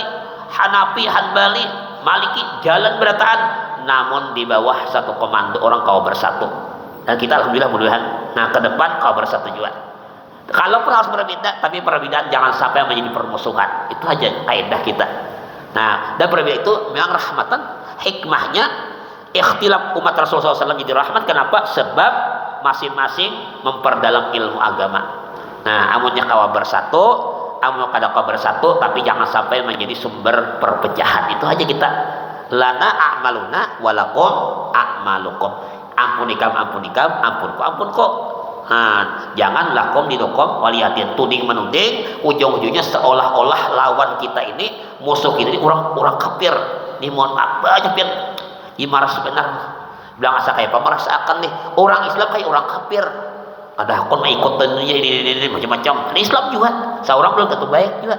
Speaker 1: Hanafi, Hanbali, Maliki jalan berataan namun di bawah satu komando orang kau bersatu dan kita alhamdulillah mudah-mudahan nah ke depan kau bersatu juga kalaupun harus berbeda tapi perbedaan jangan sampai menjadi permusuhan itu aja kaidah kita nah dan perbedaan itu memang rahmatan hikmahnya ikhtilaf umat Rasulullah SAW jadi rahmat kenapa? Sebab masing-masing memperdalam ilmu agama nah amunnya kawa bersatu amun kada kawa bersatu tapi jangan sampai menjadi sumber perpecahan itu aja kita lana a'maluna walakum a'malukum ampunku jangan lakum dinukum waliyatin tuding menuding ujung-ujungnya seolah-olah lawan kita ini musuh kita ini orang kafir ini mohon maaf banyak yang imarah sebenar bilang asa kayak apa merasakan nih orang Islam kayak orang kafir ada akun ikut ini macam-macam ini Islam juga seorang belum tentu baik juga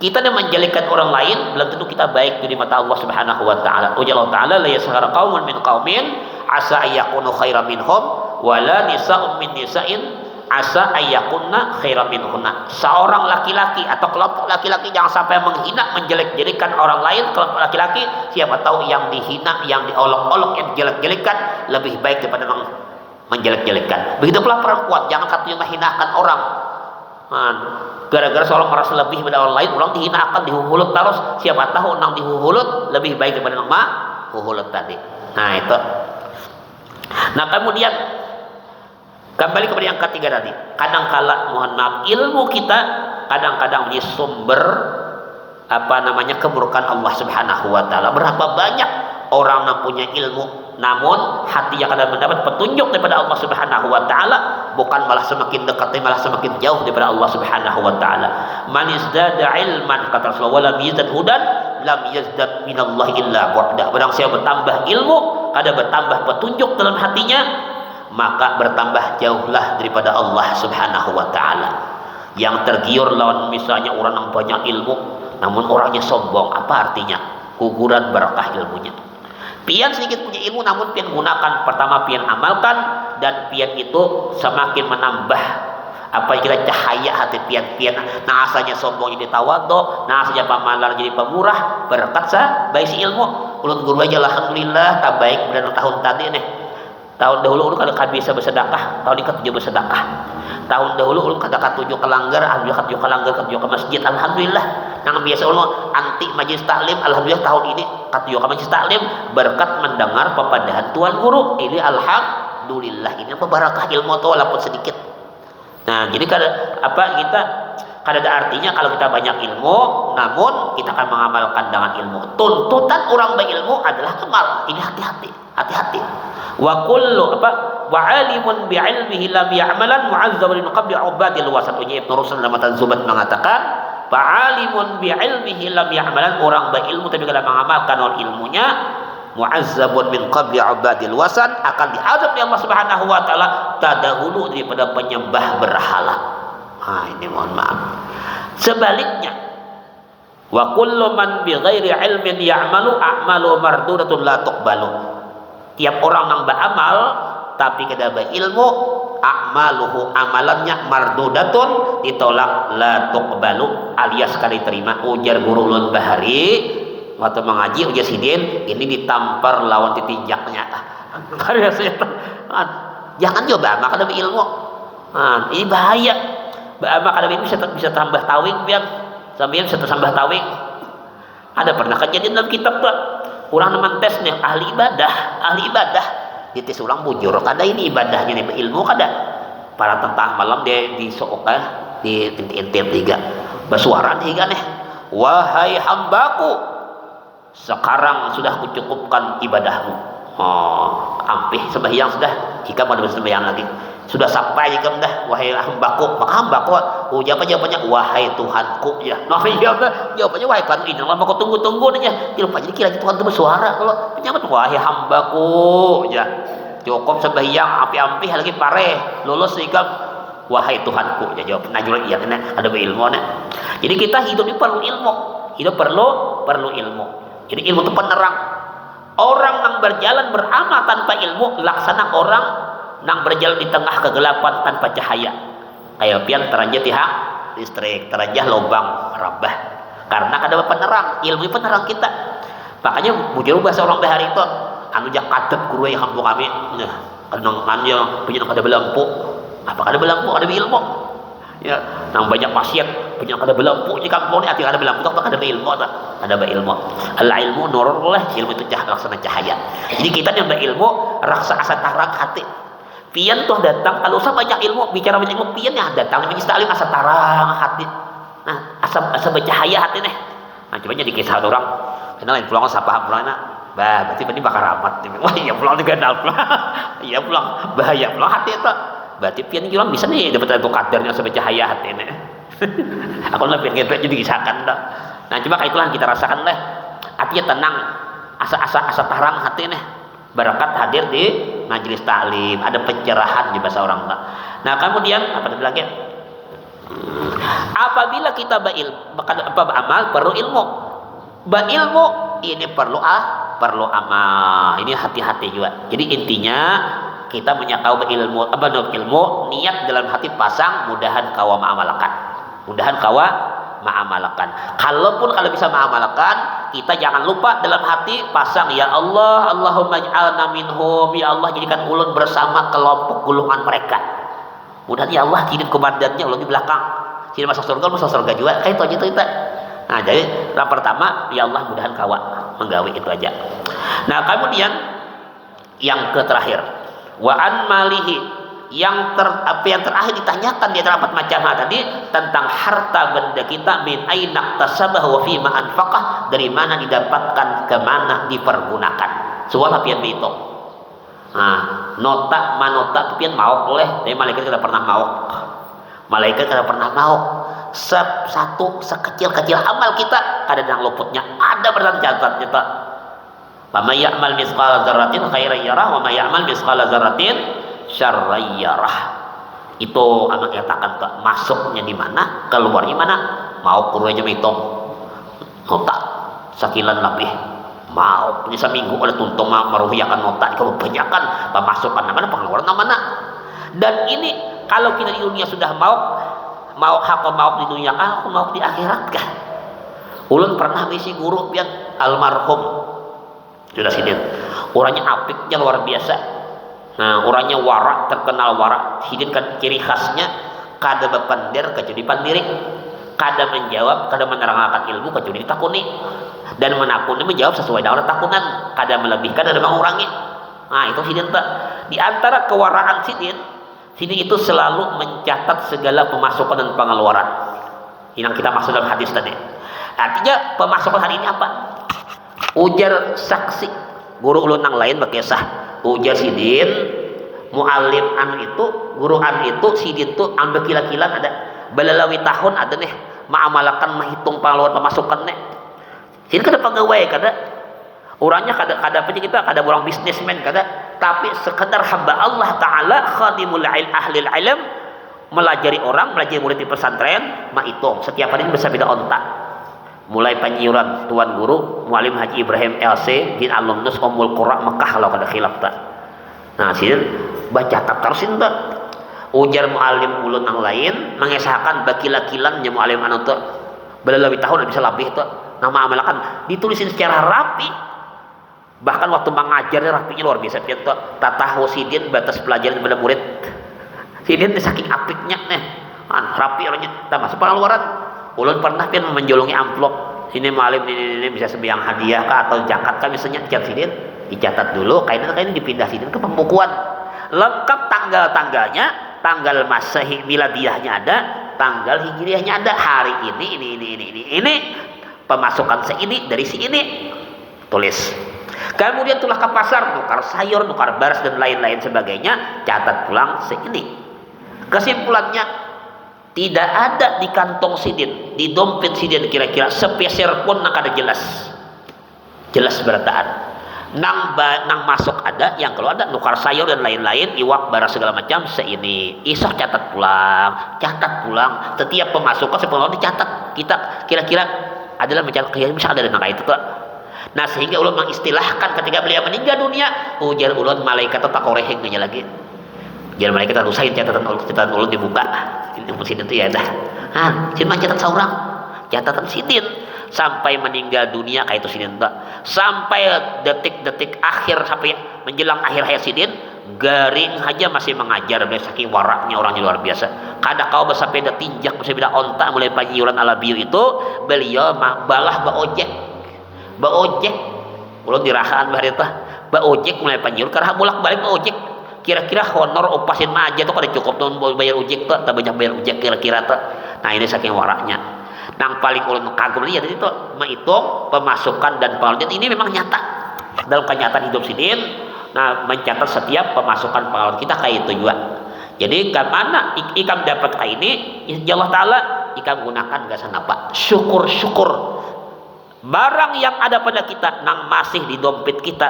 Speaker 1: kita yang menjelekan orang lain belum tentu kita baik di mata Allah Subhanahu wa taala Allah taala la yaskhara qaumun min qaumin asa ayyakunu khairan minhum wala nisa'un min nisa'in asa ayyakunna khairan minhunna seorang laki-laki atau kelompok laki-laki jangan sampai menghina menjelek-jelekan orang lain kelompok laki-laki siapa tahu yang dihina yang diolok-olok yang dijelek-jelekan lebih baik daripada menjelek-jelekan begitu pula perempuan jangan katanya menghinakan orang gara-gara seorang merasa lebih daripada orang lain orang dihinakan dihuhulut terus siapa tahu orang dihuhulut lebih baik daripada orang huhulut tadi nah itu nah kemudian kembali kepada yang ketiga tadi kadang-kala mohon maaf ilmu kita kadang-kadang menjadi sumber keburukan Allah Subhanahu wa taala berapa banyak orang yang punya ilmu namun hati yang kadang mendapat petunjuk daripada Allah Subhanahu wa taala bukan malah semakin dekat malah semakin jauh daripada Allah Subhanahu wa taala man izdada ilman kata Rasulullah lam yazdad hudan lam yazdad minallahi illa bu'da barang siapa bertambah ilmu ada bertambah petunjuk dalam hatinya maka bertambah jauhlah daripada Allah Subhanahu wa taala yang tergiur lawan misalnya orang yang banyak ilmu namun orangnya sombong apa artinya guguran berkah ilmunya pian sedikit punya ilmu namun pian gunakan pertama pian amalkan dan pian itu semakin menambah apa yang kita cahaya hati pian nah asalnya sombong jadi tawadhu nah asalnya pamalar jadi pemurah berkat baik si ilmu ulun guru aja alhamdulillah tak baik dan tahun tadi nih tahun dahulu kalau kan bisa bersedekah tahun ini ketujuh bersedekah tahun dahulu ulun kada katuju ke langgar, alhamdulillah katuju ke langgar, katuju ke masjid, alhamdulillah. Nang biasa ulun anti majelis taklim, alhamdulillah tahun ini katuju ke majelis taklim berkat mendengar pepadahan tuan guru. Ini alhamdulillah, ini barakah ilmu tu walaupun sedikit. Nah, jadi kita kada ada artinya kalau kita banyak ilmu, namun kita akan mengamalkan dengan ilmu. Tuntutan orang berilmu adalah amal. Ini hati-hati. Wa kullu wa alimun bi ilmihi lam ya'malan mu'azzabun min qabli ubadil wasat. Ibnu Rushd dalam Matan Zubat mengatakan, fa'alimun bi ilmihi lam ya'malan, orang berilmu tapi kada mengamalkan ilmunya, mu'azzabun min qabli ubadil wasan, akan diazab oleh Allah Subhanahu wa taala tadahulu daripada penyembah berhala. Ini mohon maaf. Sebaliknya, wa kullu man bi ghairi ilmin ya'malu a'malu mardudatun la tuqbalu. Tiap orang yang beramal tapi kada berilmu, a'maluhu, amalannya mardudatun, ditolak, la tuqbalu, alias kada diterima. Ujar guru ulun bahari waktu mengaji, ujar sidin, ini ditampar lawan ditinjaknya. Karya setan. Jangan coba amal kada berilmu. Ini bahaya. Beramal kada berilmu bisa tambah tawing pian. Sampeyan bisa tambah tawing. Ada pernah kejadian dalam kitab tuh. Orang neman tes nih ahli ibadah. Dites ulang bujur kada ini ibadahnya nih ilmu kada. Para tentang malam dia disookkan di intip tiga. Bersuara nih kan nih. Wahai hambaku, sekarang sudah kucukupkan ibadahmu. Ampih sembahyang sudah, jika pada sembahyang lagi sudah sampai jika dah, wahai hambaku. Maka hambaku jawabannya wahai Tuhanku ya. Jawabannya wahai Tuhan. Ini lama kau tunggu nih. Lupa jadi kira Tuhan itu bersuara kalau menyambut wahai hambaku ya. Cukup sembahyang ampi-ampi lagi pare lulus jika wahai Tuhanku ya. Jawab najul iya ada berilmu nih. Jadi kita hidup ini perlu ilmu. Hidup perlu ilmu. Jadi ilmu itu penerang. Orang yang berjalan beramal tanpa ilmu laksana orang yang berjalan di tengah kegelapan tanpa cahaya. Kayak pian teranja tiang listrik, teranja lubang rabah. Karena kada penerang, ilmu penerang kita. Makanya bujur bahasa orang bahari itu anu jak kadet guru yang kampung kami. Kanang anu punya kada belampu. Apa kada belampu ada ilmu. Ya, nang banyak pasien punya kada belampu di kampung ni ati kada belampu tak kada ilmu tak. Ada berilmu. Al ilmu nurul lah, ilmu itu laksana cahaya. Jadi kita yang berilmu raksa asa tarang hati. Pian tuh datang kalau usah banyak ilmu, bicara banyak ilmu, pian ya datang majelis taklim asa tarang hati. Nah, asa bercahaya hati nih. Nah, coba jadi kisah orang. Kenal lain pulang sapa pulang nak. Bah, berarti ini bakal ramat. Wah, iya pulang juga dal pulang. Iya pulang, bahaya pulang hati itu. Berarti pian bilang bisa nih dapat itu kadarnya asa bercahaya hati nih. Aku lebih ngepet jadi kisahkan dah. Nah, coba kayak itulah kita rasakan deh. Hatinya tenang, asa tarang hati nih. Barakat hadir di majelis taklim, ada pencerahan di bahasa orang tak. Nah, kemudian apa lagi? Apabila kita beramal perlu ilmu. Berilmu ini perlu amal. Ini hati-hati juga. Jadi intinya kita menyakau berilmu, ilmu niat dalam hati pasang, mudahan kawa mengamalkan. Kalaupun kalau bisa mengamalkan, kita jangan lupa dalam hati pasang ya Allah, Allahumma ij'alna minhum, ya Allah jadikan ulun bersama kelompok golongan mereka. Mudah ya Allah kirim komandannya ulun di belakang. Sini masuk surga juga. Kayak itu aja kita. Nah, jadi yang pertama ya Allah mudahan kawa menggawe itu aja. Nah, kemudian yang terakhir wa an malihi, yang terakhir ditanyakan di antara 4 macam tadi tentang harta benda kita, min aina tasabah wa fi ma anfaqah, dari mana didapatkan, ke mana dipergunakan. Soal pian itu. Nah, manota pian mau oleh, tapi malaikat tidak pernah mau. Malaikat tidak pernah mau. Satu sekecil-kecil amal kita ada yang luputnya, ada bercatat kita. Wa may ya'mal mithqala dzarratin khairan yarah wa may ya'mal mithqala dzarratin syarrayyarah. Itu anak nyatakan ke masuknya di mana, keluarnya mana. Mau kurunya hitung nota sakilan lebih, mau punya seminggu ada tuntung meruhiakan nota kebanyakan pemasukan mana pengeluaran mana. Dan ini kalau kita di dunia sudah mau di dunia aku mau di akhirat kah. Ulun pernah misi guru yang almarhum sudah sidin, orangnya apiknya luar biasa. Nah, orangnya warak, terkenal warak. Hidin kan ciri khasnya kada bepander kecuali pandiri, kada menjawab, kada menerangkan ilmu kecuali ditakuni, dan menakuni menjawab sesuai dengan takunan, kada melebihkan, kada mengurangi. Nah itu sidin tak. Di antara kewaraan sidin itu selalu mencatat segala pemasukan dan pengeluaran. Ini yang kita maksud dalam hadis tadi. Artinya pemasukan hari ini apa? Ujar saksi guru ulun yang lain berkisah, ujar sidin muallim an itu, guru an itu, sidin tuh ambil kila-kilan ada belalawi tahun ada nih mengamalkan menghitung pengeluaran pemasukan nih. Sidin kada pegawai kada orangnya kada apa kita kada orang bisnismen kada, tapi sekedar hamba Allah Ta'ala khadimul ahli ilm, melajari orang, melajari murid di pesantren, menghitung setiap hari bisa beda ontak, mulai penyiuran tuan guru muallim Haji Ibrahim LC bin alumnus Ummul Qura Mekah kalau kada khilaf tak. Nah sidin baca terus tak. Ujar muallim ulun yang lain mengesahkan bakila-kilannya muallim anu tuh belalawi tahun bisa lebih tuh nama amalkan ditulisin secara rapi, bahkan waktu mengajarnya rapinya luar biasa pian tuh tatahu sidin batas pelajaran kepada murid. Sidin saking apiknya nih rapi orangnya tak masuk pengeluaran. Ulun pernah pian menjolongi amplop ini muallim ini bisa sebiang hadiah kah atau zakat kah misalnya dicatat sidin, dicatat dulu kainnya dipindah sidin ke pembukuan lengkap tanggal-tanggalnya, tanggal masehi miladiahnya ada, tanggal hijriahnya ada, hari ini pemasukan seini dari si ini tulis. Kemudian tulah ke pasar nukar sayur, nukar beras dan lain-lain sebagainya, catat pulang seini. Kesimpulannya tidak ada di kantong sidin, di dompet sidin kira-kira sepeser pun nak ada jelas berataan. Nang masuk ada, yang keluar ada nukar sayur dan lain-lain, iwak beras segala macam seini. Isok catat pulang setiap pemasukan sepuluh dicatat. Kita kira-kira adalah mencatat kaya bisa ada dengan itu tuh. Nah sehingga ulun mengistilahkan ketika beliau meninggal dunia, ujar ulun malaikat tak koreheng lagi. Jadi malaikat usahain catatan ulun dibuka. Ini sidin itu ya dah. Sidin mah catat seorang, catatan sidin sampai meninggal dunia kayak itu sidin tak. Sampai detik-detik akhir sampai menjelang akhir hayat sidin, garing aja masih mengajar beliau saking waraknya orangnya luar biasa. Kada kau bersepeda tinjak bersepeda onta mulai penyiuran ala biu itu beliau balah baojek ulun dirahaan baharita baojek mulai penyiur karena bolak-balik baojek kira-kira honor opasin mah aja tuh kada cukup tuh bayar ojek tuh tak banyak bayar ojek kira-kira tuh. Nah ini saking waraknya. Nang paling ulun kagum lihat itu menghitung pemasukan dan pengeluaran ini memang nyata dalam kenyataan hidup sidin. Nah mencatat setiap pemasukan pengeluaran kita kayak itu juga. Jadi kemana ikam dapat kayak ini ya Allah Ta'ala ikam gunakan gak sanapa syukur barang yang ada pada kita nang masih di dompet kita,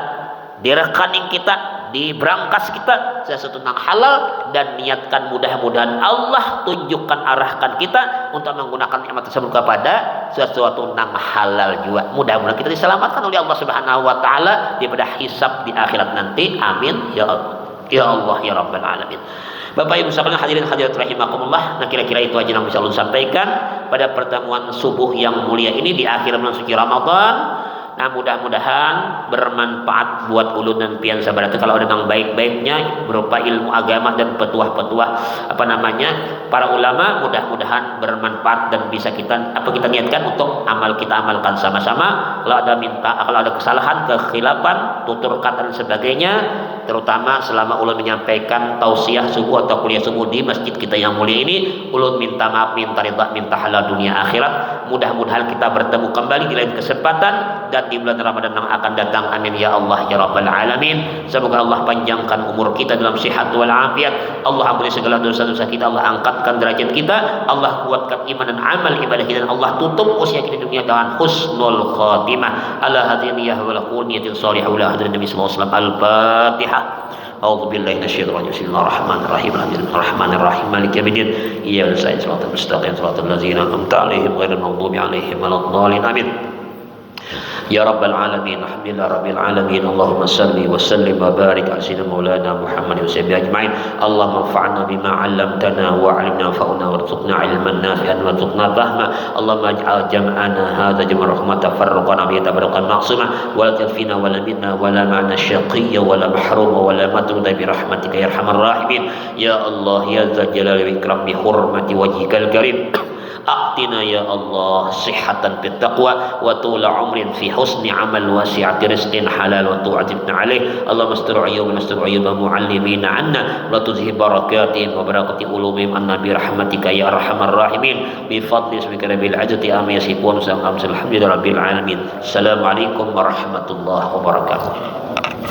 Speaker 1: di rekening kita, di brankas kita sesuatu nang halal, dan niatkan mudah-mudahan Allah tunjukkan arahkan kita untuk menggunakan nikmat tersebut kepada sesuatu nang halal juga. Mudah-mudahan kita diselamatkan oleh Allah Subhanahu wa taala daripada hisab di akhirat nanti. Amin ya Allah. Ya Allah ya Rabbal alamin. Bapak Ibu sekalian hadirin hadirat rahimakumullah. Nah kira-kira itu aja yang bisa ulun sampaikan pada pertemuan subuh yang mulia ini di akhir bulan suci Ramadan. Nah mudah-mudahan bermanfaat buat ulun dan pian sahabat kalau dengan baik-baiknya berupa ilmu agama dan petuah-petuah para ulama, mudah-mudahan bermanfaat dan bisa kita niatkan untuk kita amalkan sama-sama. Kalau ada kesalahan, kekhilafan, tutur kata dan sebagainya, terutama selama ulun menyampaikan tausiah subuh atau kuliah subuh di masjid kita yang mulia ini, ulun minta maaf, minta ridha, minta halal dunia akhirat. Mudah-mudahan kita bertemu kembali di lain kesempatan dan di bulan Ramadan yang akan datang. Amin ya Allah ya Rabbal alamin. Semoga Allah panjangkan umur kita dalam sehat wal afiat. Allah ampuni segala dosa-dosa kita, Allah angkatkan derajat kita, Allah kuatkan iman dan amal ibadah kita, dan Allah tutup usia kita di dunia dengan husnul khatimah. Ala hadzal niyah wal quniyatin salihah wa hadzal nabi sallallahu alaihi wasallam. Al-Fatihah. A'udzu billahi minasyaitonir rajim. Bismillahirrahmanirrahim. Alhamdulillahirrahmanirrahim. Maliki yaumiddin. Iyyaka nasta'in shiratal mustaqim shiratal ladzina an'amta 'alaihim ghairil maghdubi 'alaihim waladdallin. Amin. Ya Rabbal Alamin, alhamdulillah Rabbil Alamin. Allahumma salli wa sallim wa barik ala sayyidina maulana Muhammad wa sahbihi ajma'in. Allahumma anfa'na bima 'allamtana wa 'allimna wanfa'na warzuqna 'ilman nafi'an warzuqna fahma. Allahumma ij'al jam'ana hadza jam'an rahmatan tafarraqana bi tabarrukan ma'suma wa la tafina wa la minna wa la ma'na syaqiyya wa la mahruma wa la matruda bi rahmatika ya arhamar rahimin. Ya Allah ya dzal jalali wal ikram bi hurmati wajhikal karim. A'tina ya Allah sihhatan fit taqwa wa tula umrin fi husni amal wa si'ati rizqin halal wa tu'atibna alaih. Allahumma astur ayyubana astur ayyuba mu'allimina anna wa tuzhib barakatihim wa barakati ulumihim anna bi rahmatika ya arhamar rahimin bi fadli ismika rabbil izzati amma yasifun alhamdulillahi rabbil alamin. Assalamualaikum warahmatullahi wabarakatuh.